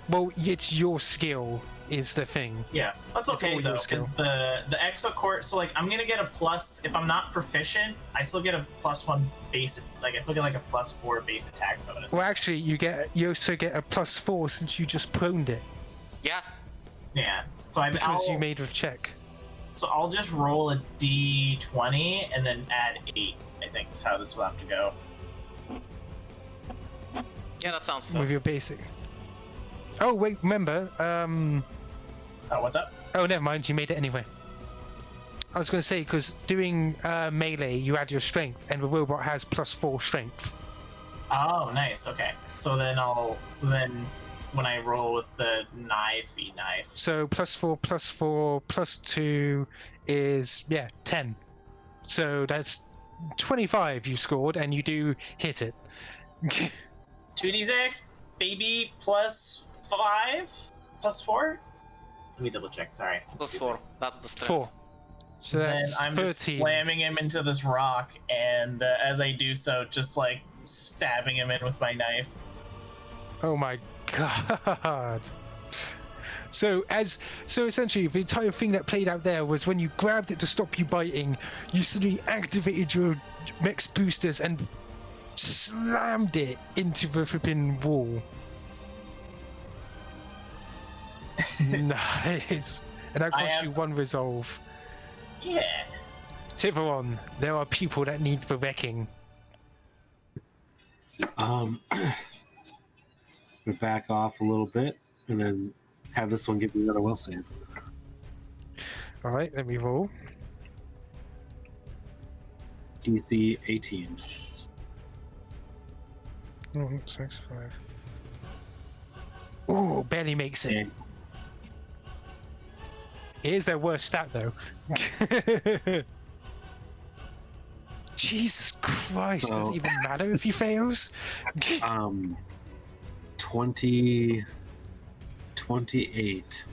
Well, it's your skill is the thing. Yeah, that's It's okay all your though, skill. because the exocort. So like, I'm gonna get a plus if I'm not proficient. I still get a +1 base. Like I still get like a +4 base attack bonus. Well, actually, you also get a +4 since you just proned it Yeah. Yeah. So because you made with check. So I'll just roll a d20 and then add 8. I think is how this will have to go. Yeah, that sounds fair. With your basic. Oh wait, remember? Oh, what's up? Oh, never mind. You made it anyway. I was going to say because doing melee, you add your strength, and the robot has +4 strength. Oh, nice. Okay. So then when I roll with the knife. So +4, +4, +2 is 10. So that's 25 you scored, and you do hit it. 2d6, baby, +5, +4. Let me double check. Sorry. +4. That's the strength. 4. So Then that's I'm just 13. slamming him into this rock, and as I do so, just like stabbing him in with my knife. Oh my god. So essentially the entire thing that played out there was when you grabbed it to stop you biting, you suddenly activated your mech's boosters and slammed it into the flipping wall. Nice. And that cost you 1 resolve. Yeah. Thiveron, there are people that need the wrecking. We back off a little bit and then have this one give me another will save. Alright, let me roll. DC 18. 6, 5. Ooh, barely makes it. And Here's their worst stat though. Jesus Christ, does it even matter if he fails? 28.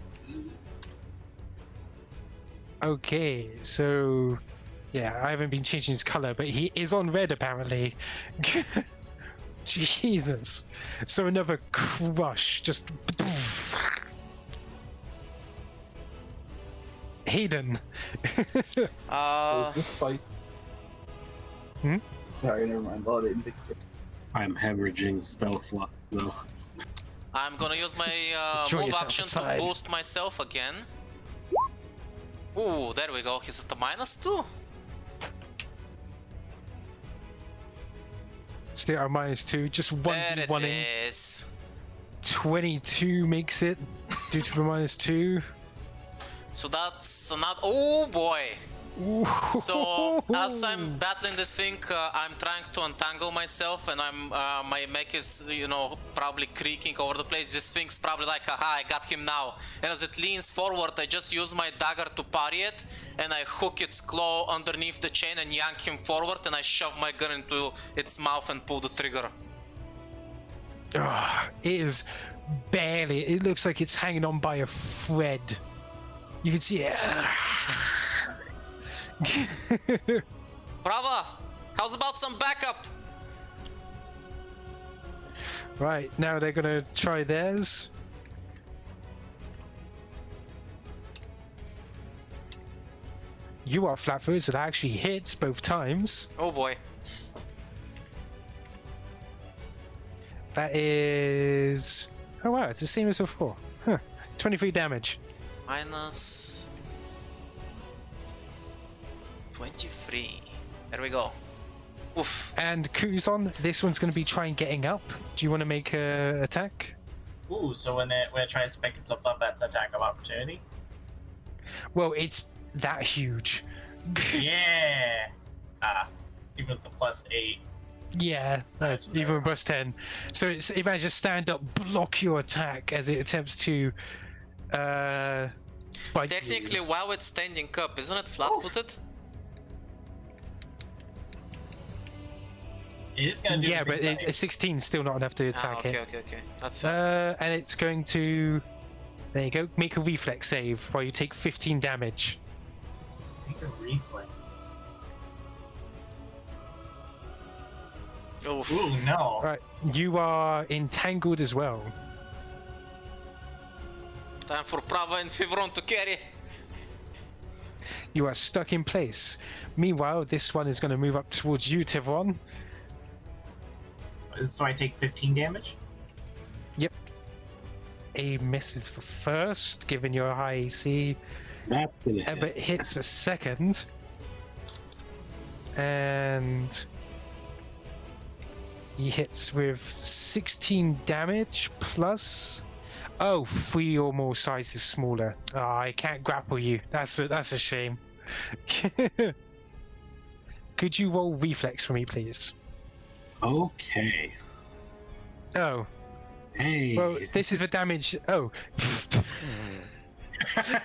Okay, so yeah, I haven't been changing his color, but he is on red apparently. Jesus. So another crush, just Aiden. So is this fight? Hmm? Sorry, never mind. Well, I didn't think so. I'm hemorrhaging spell slots though. I'm gonna use my Enjoy move yourself action to inside. boost myself again. Ooh, there we go. He's at a -2. Stay at -2, just There it 1v1ing. is. 22 makes it due to the -2. So that's not. Oh boy. So as I'm battling this thing, I'm trying to untangle myself, and my mech is, you know, probably creaking over the place. This thing's probably like, aha, I got him now. And as it leans forward, I just use my dagger to parry it, and I hook its claw underneath the chain and yank him forward, and I shove my gun into its mouth and pull the trigger. It is barely. It looks like it's hanging on by a thread. You can see it. Prava, how's about some backup? Right, now they're gonna try theirs. You are flat-footed, so that actually hits both times. Oh boy. That is... Oh wow, it's the same as before. Huh. 23 damage. Minus 23. There we go. Oof. And Kuzon, this one's going to be trying getting up. Do you want to make a attack? Ooh, so when it tries to pick itself up, that's attack of opportunity? Well, it's that huge. Yeah! Even with the +8. Yeah, That's even with plus 10. So it manages to stand up, block your attack as it attempts to bite Technically, you. while it's standing up, isn't it flat-footed? It is gonna do. Yeah, but a 16 is still not enough to attack okay, it. okay. That's fair. And it's going to... There you go. Make a reflex save while you take 15 damage. Make a reflex. Oof. Ooh, no. Right, you are entangled as well. Time for Prava and Thiveron to carry. You are stuck in place. Meanwhile, this one is going to move up towards you, Thiveron. So I take 15 damage? Yep. A misses for first, given your high AC. That's gonna hit. But hits for second. And he hits with 16 damage plus... Oh, 3 or more sizes smaller. Oh, I can't grapple you. That's a shame. Could you roll reflex for me, please? Okay. Oh. Hey. Well, this is the damage. Oh.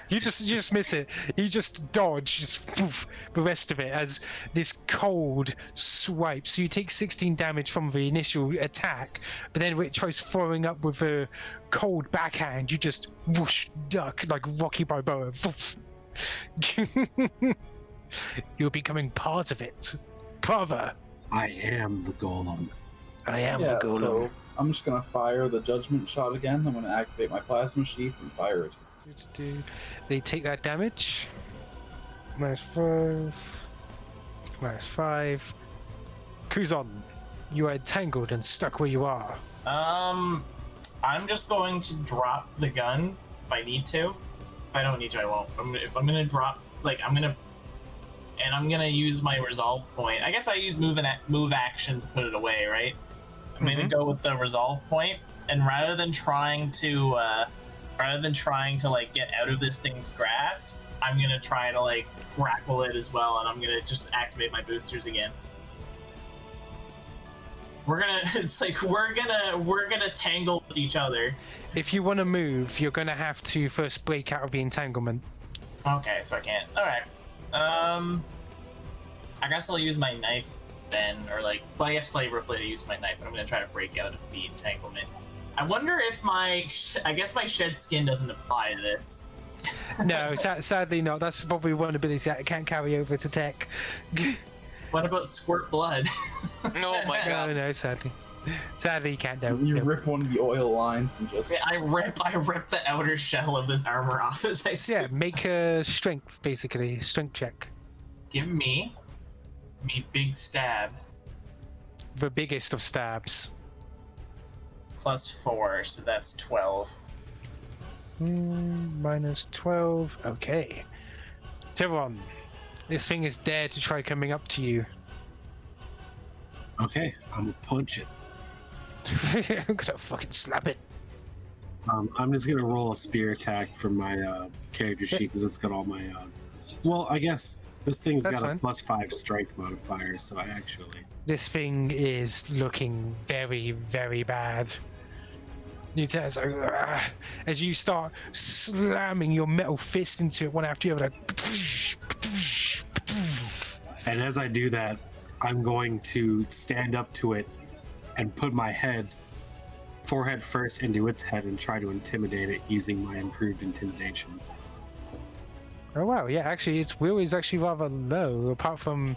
you just miss it. You just dodge just poof, the rest of it as this cold swipes. So you take 16 damage from the initial attack, but then when it tries throwing up with a cold backhand, you just whoosh, duck like Rocky Balboa. You're becoming part of it. Prava. I am the golem. I am the golem. So I'm just gonna fire the judgment shot again. I'm gonna activate my plasma sheath and fire it. They take that damage. -5. -5. Kuzon, you are entangled and stuck where you are. I'm just going to drop the gun if I need to. If I don't need to, I won't. If I'm gonna drop, like, I'm gonna use my resolve point. I guess I use move action to put it away, right? I'm gonna go with the resolve point, and rather than trying to like get out of this thing's grasp, I'm gonna try to like grapple it as well, and I'm gonna just activate my boosters again. We're gonna tangle with each other. If you want to move, you're gonna have to first break out of the entanglement. Okay, so I can't. All right. I guess I'll use my knife then, or like, well, I guess flavorfully to use my knife, and I'm gonna try to break out of the entanglement. I wonder if I guess my shed skin doesn't apply to this. No, sadly not. That's probably one ability that can't carry over to tech. What about squirt blood? Oh my god. No, sadly. Sadly, you can't do. You No. rip one of the oil lines and just... Yeah, I rip the outer shell of this armor off as I Yeah, make a strength, basically. Strength check. Give me big stab. The biggest of stabs. +4, so that's 12. -12. Okay. Thiveron, this thing is dared to try coming up to you. Okay, I'm gonna punch it. I'm gonna fucking slap it. I'm just gonna roll a spear attack from my character sheet because it's got all my. Well, I guess This thing's That's got fine. a +5 strength modifier, so I actually... This thing is looking very, very bad. You tell us, as you start slamming your metal fist into it one after the other. And as I do that, I'm going to stand up to it and put my head, forehead first, into its head and try to intimidate it using my improved intimidation. Oh wow, yeah, actually its will is actually rather low, apart from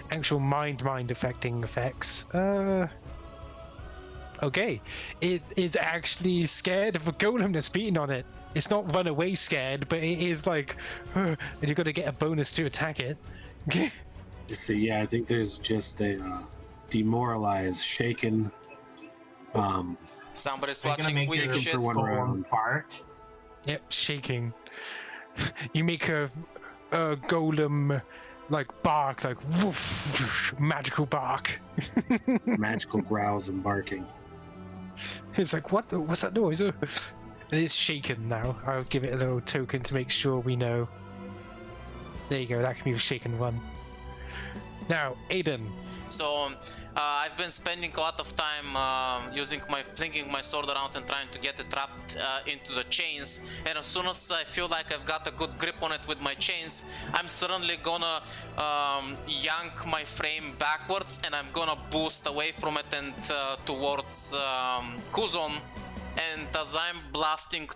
actual mind affecting effects. Okay. It is actually scared of a golem that's beating on it. It's not run away scared, but it is like, and you're gonna get a bonus to attack it. So yeah, I think there's just a demoralized, shaken. Somebody's Are you gonna watching make weak your shit. for one round. bark? Yep, shaking. You make a golem like bark, like woof, magical bark. Magical growls and barking. It's like, what's that noise? And it's shaken now. I'll give it a little token to make sure we know. There you go, that can be a shaken one. Now, Aiden. So I've been spending a lot of time flinging my sword around and trying to get it wrapped into the chains. And as soon as I feel like I've got a good grip on it with my chains, I'm suddenly gonna yank my frame backwards, and I'm gonna boost away from it and towards Kuzon. And as I'm blasting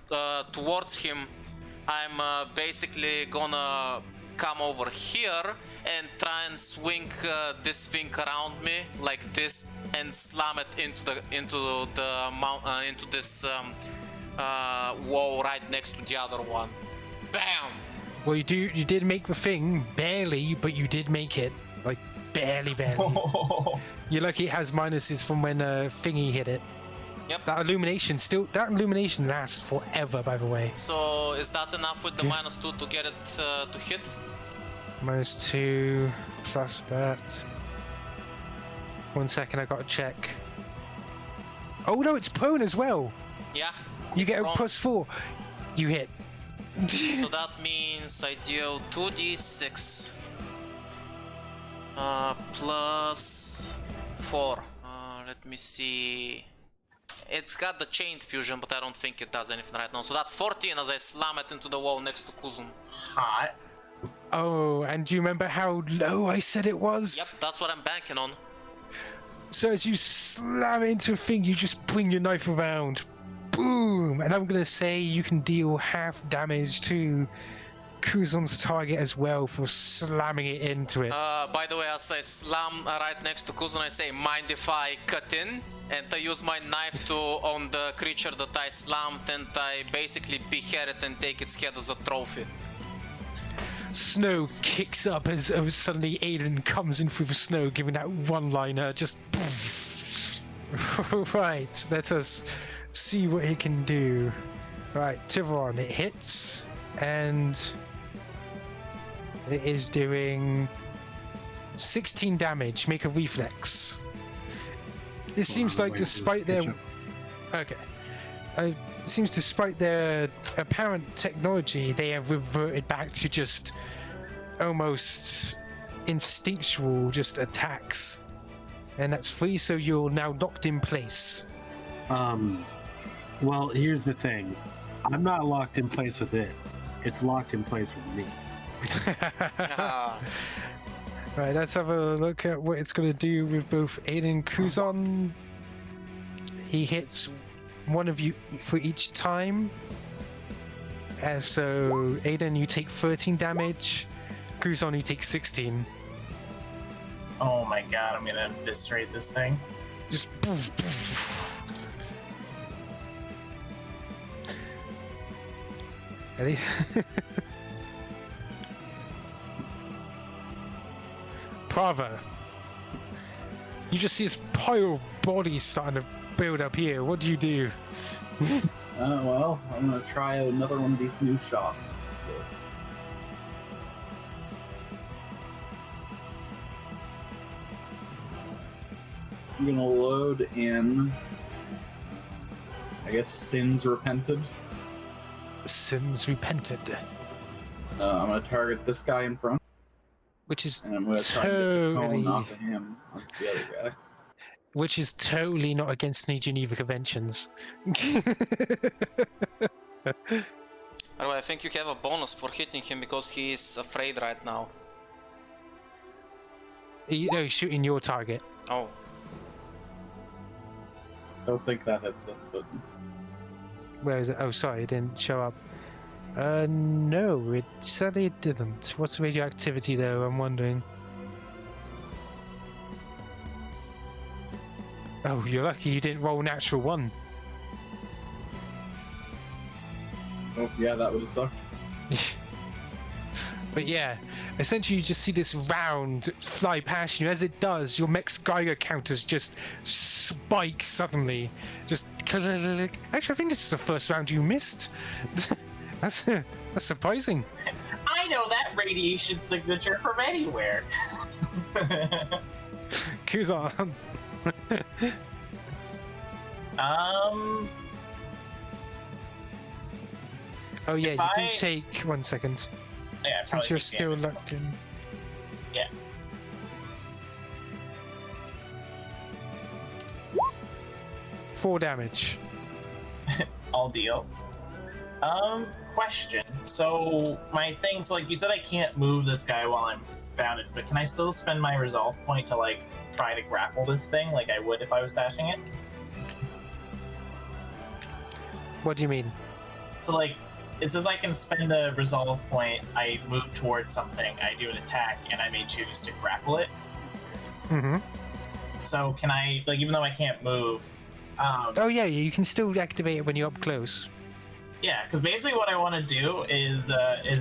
towards him, I'm basically gonna come over here and try and swing this thing around me like this and slam it into this wall right next to the other one. Bam! Well, you did make the thing barely, but you did make it like barely. You're lucky it has minuses from when thingy hit it. Yep. That illumination lasts forever, by the way. So is that enough with the -2 to get it to hit? -2 plus that. 1 second, I gotta check. Oh no, it's prone as well. Yeah. You get a prone. +4. You hit. So that means I deal 2d6 plus 4. Let me see. It's got the chained fusion, but I don't think it does anything right now. So that's 14 as I slam it into the wall next to Kuzon. Hot. Oh, and do you remember how low I said it was? Yep, that's what I'm banking on. So as you slam it into a thing, you just bring your knife around. Boom! And I'm gonna say you can deal half damage to Kuzon's target as well for slamming it into it. By the way, as I slam right next to Kuzon, I say, mind if I cut in? And I use my knife on the creature that I slammed, and I basically behead it and take its head as a trophy. Snow kicks up as suddenly Aiden comes in through the snow, giving that one-liner. Just right. Let us see what he can do. Right, Thiveron, it hits, and it is doing 16 damage. Make a reflex. It seems like, despite their it seems despite their apparent technology, they have reverted back to just almost instinctual just attacks. And that's 3, so you're now locked in place. Well, here's the thing. I'm not locked in place with it. It's locked in place with me. Right, let's have a look at what it's going to do with both Aiden and Kuzon. He hits one of you for each time. So Aiden, you take 13 damage. Kuzon, you take 16. Oh my god, I'm gonna eviscerate this thing. Just Ready? Prava, you just see this pile of bodies starting to build up here. What do you do? Well, I'm gonna try out another one of these new shots. So I'm gonna load in, I guess, Sins Repented. Sins Repented. I'm gonna target this guy in front. which is And I'm going to try and get the cone off of him, onto the other guy. Which is totally not against any Geneva conventions. By the way, I think you have a bonus for hitting him because he is afraid right now. No, shooting your target. Oh. I don't think that hits it, but... Where is it? Oh, sorry, it didn't show up. No, it sadly it didn't. What's the radioactivity though? I'm wondering. Oh, you're lucky you didn't roll natural 1. Oh, yeah, that would have sucked. But yeah, essentially you just see this round fly past you. As it does, your mech's Geiger counters just spike suddenly. Just actually, I think this is the first round you missed. That's surprising. I know that radiation signature from anywhere. Kuzon. Oh yeah, you do take 1 second. Yeah, since you're still locked in. Yeah. Four damage. I'll deal. Question. So my things, like you said, I can't move this guy while I'm bounded, but can I still spend my resolve point to like try to grapple this thing like I would if I was dashing it? What do you mean? So like, it says I can spend a resolve point, I move towards something, I do an attack, and I may choose to grapple it. Mm-hmm. So can I, like, even though I can't move... oh yeah, you can still activate it when you're up close. Yeah, because basically what I want to do is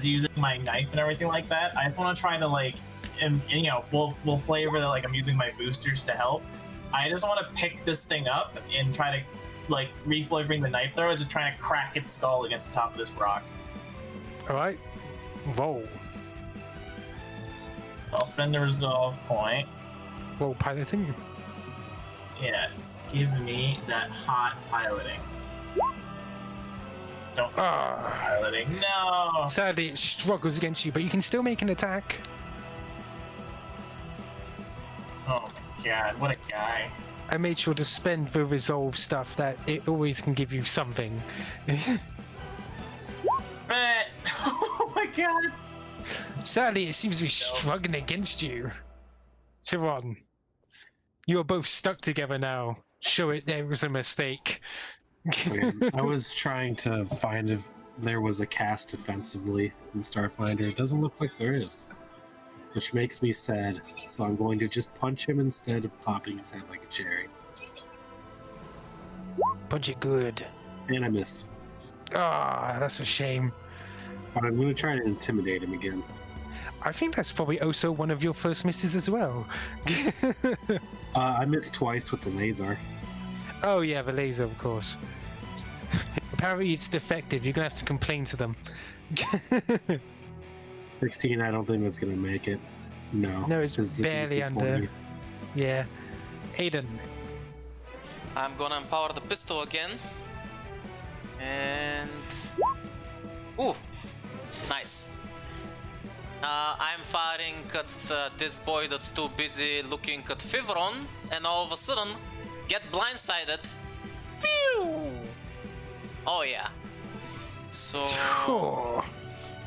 using my knife and everything like that, I just want to try to, like, and you know, we'll flavor that, like, I'm using my boosters to help. I just want to pick this thing up and try to, like, reflavoring the knife throw, just trying to crack its skull against the top of this rock. Alright. Roll. So I'll spend the resolve point. Roll piloting. Yeah, give me that hot piloting. Don't piloting. No! Sadly, it struggles against you, but you can still make an attack. Oh my god, what a guy. I made sure to spend the resolve stuff that it always can give you something. But, oh my god! Sadly, it seems to be struggling against you. Thiveron, you are both stuck together now. Show it there was a mistake. Okay, I was trying to find if there was a cast defensively in Starfinder. It doesn't look like there is, which makes me sad. So I'm going to just punch him instead of popping his head like a cherry. Punch it good. And I miss. Ah, that's a shame. But I'm going to try to intimidate him again. I think that's probably also one of your first misses as well. I missed twice with the laser. Oh yeah, the laser, of course. Apparently it's defective. You're gonna have to complain to them. 16, I don't think that's gonna make it. No. No, it's barely under. Yeah. Aiden. I'm gonna empower the pistol again. And... Ooh! Nice. I'm firing at this boy that's too busy looking at Thiveron, and all of a sudden, get blindsided. Pew! Oh yeah. So...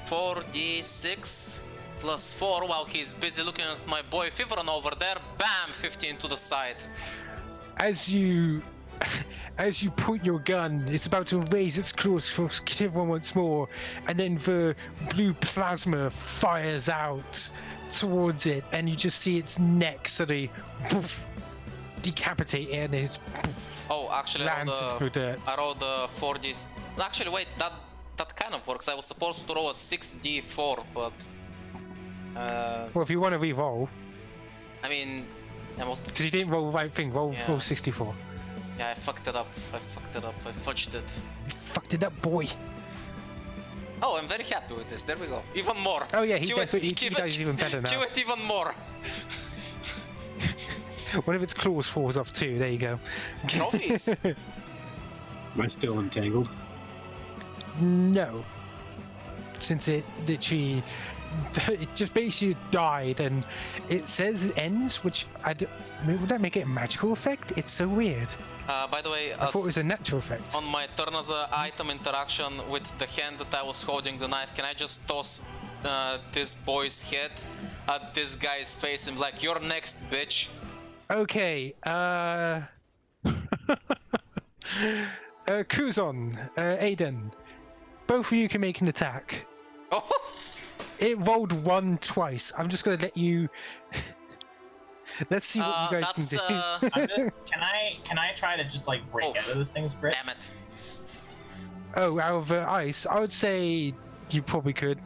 4d6 plus 4 while he's busy looking at my boy Thiveron over there. Bam! 15 to the side. As you point your gun, it's about to raise its claws for Thiveron once more, and then the blue plasma fires out towards it, and you just see its neck suddenly decapitate it, and it oh, actually, lands through dirt. I rolled the 4d. Actually, wait, that kind of works. I was supposed to roll a 6d4, but well, if you want to re-roll, I mean, because you didn't roll the right thing. Roll 64. Yeah, I fucked it up. I fudged it. You fucked it up, boy. Oh, I'm very happy with this. There we go. Even more. Oh yeah, he does even better now. Kill it even more. One of its claws falls off too. There you go. Trophies. Am I still entangled? No. Since it literally it just basically died, and it says it ends, which would that make it a magical effect? It's so weird. By the way, I thought it was a natural effect. on my turn as an item interaction with the hand that I was holding the knife, can I just toss this boy's head at this guy's face and be like, "You're next, bitch"? Okay, Kuzon, Aiden, both of you can make an attack. Oh, It rolled 1 twice. I'm just gonna let you. Let's see what you guys can do. I'm just, can I try to just like break out of this thing's grip? damn it. Oh, out of ice, I would say you probably could.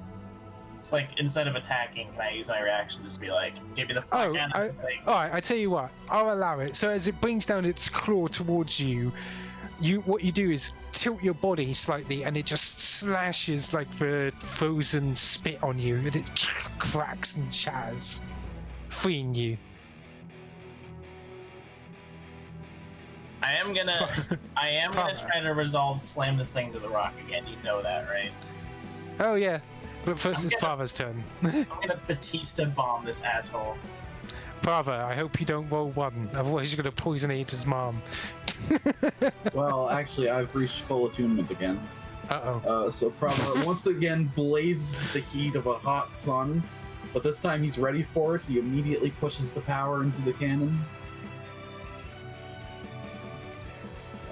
Like instead of attacking, can I use my reaction to just be like, give me the fuck out of this thing? Alright, I tell you what, I'll allow it. So as it brings down its claw towards you, what you do is tilt your body slightly, and it just slashes like the frozen spit on you, and it cracks and shatters, freeing you. I am gonna try to slam this thing to the rock again. You know that, right? Oh yeah, but first it's Prava's turn. I'm gonna Batista bomb this asshole. Prava, I hope you don't roll 1, otherwise you're gonna poison Aiden's mom. Well, actually, I've reached full attunement again. Uh-oh. So Prava once again blazes the heat of a hot sun, but this time he's ready for it. He immediately pushes the power into the cannon.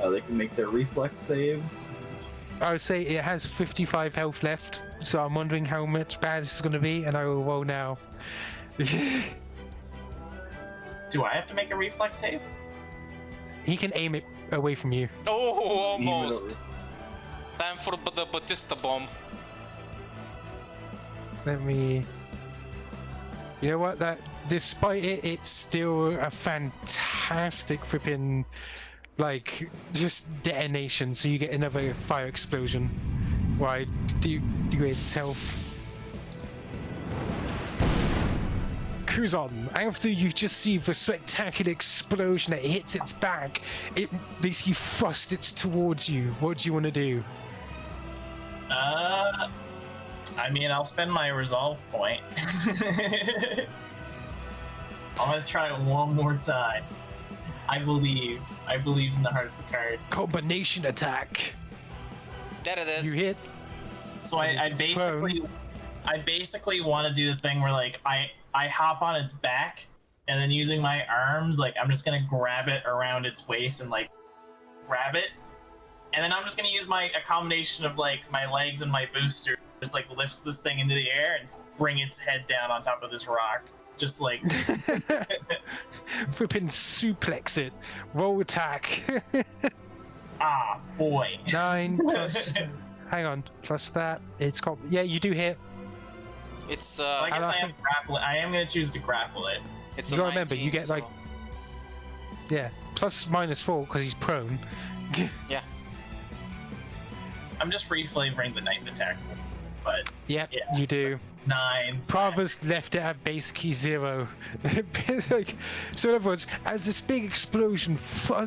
They can make their reflex saves. I would say it has 55 health left, so I'm wondering how much bad this is going to be, and I will roll now. Do I have to make a reflex save? He can aim it away from you. Oh, almost. Time for the Batista bomb. Let me... You know what? That despite it, it's still a fantastic flipping, like, just detonation. So you get another fire explosion. Why do its health? Kuzon, after you just see the spectacular explosion that hits its back, it basically thrusts it towards you. What do you want to do? I mean, I'll spend my resolve point. I'm gonna try it one more time. I believe in the heart of the cards. Combination attack. There it is. You hit. So I basically want to do the thing where like I hop on its back, and then using my arms, like I'm just gonna grab it around its waist and like grab it, and then I'm just gonna use a combination of like my legs and my booster, just like lifts this thing into the air and bring its head down on top of this rock, just like flipping suplex it. Roll attack. Ah, boy. 9 plus. Hang on, plus that. It's called. Yeah, you do hit. It's I guess I am gonna choose to grapple it. It's You a gotta remember, 19, you get like. Yeah, plus -4 because he's prone. Yeah. I'm just reflavoring the knife attack, but Yep, yeah, you do. 9. Prava's left it at basically 0. Like, so in other words, as this big explosion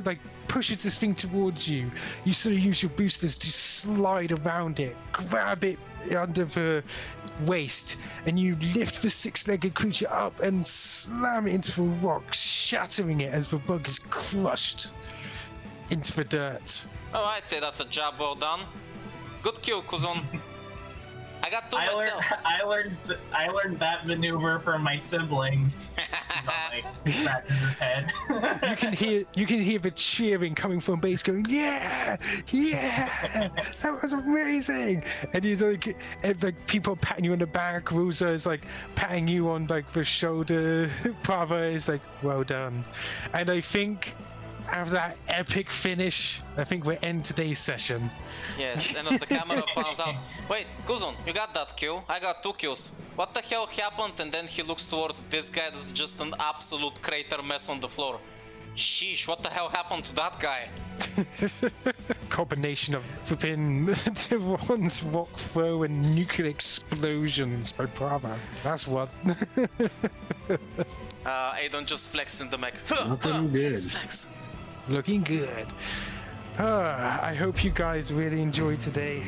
like pushes this thing towards you, you sort of use your boosters to slide around it, grab it under the waist, and you lift the 6-legged creature up and slam it into the rock, shattering it as the bug is crushed into the dirt. Oh, I'd say that's a job well done. Good kill, Kuzon. I got 2 myself. I learned that maneuver from my siblings. He's all like scratches his head. you can hear the cheering coming from base, going, "Yeah, yeah, that was amazing!" And he's like, people patting you on the back. Rosa is like patting you on like the shoulder. Prava is like, "Well done," and I think. After that epic finish, I think we end today's session. Yes, and as the camera pans out. Wait, Kuzon, you got that kill. I got 2 kills. What the hell happened? And then he looks towards this guy that's just an absolute crater mess on the floor. Sheesh, what the hell happened to that guy? Combination of flipping Thiveron's rock throw and nuclear explosions by Prava. That's what. Aiden just flexing the mech. Looking good. Flex. Looking good. I hope you guys really enjoyed today.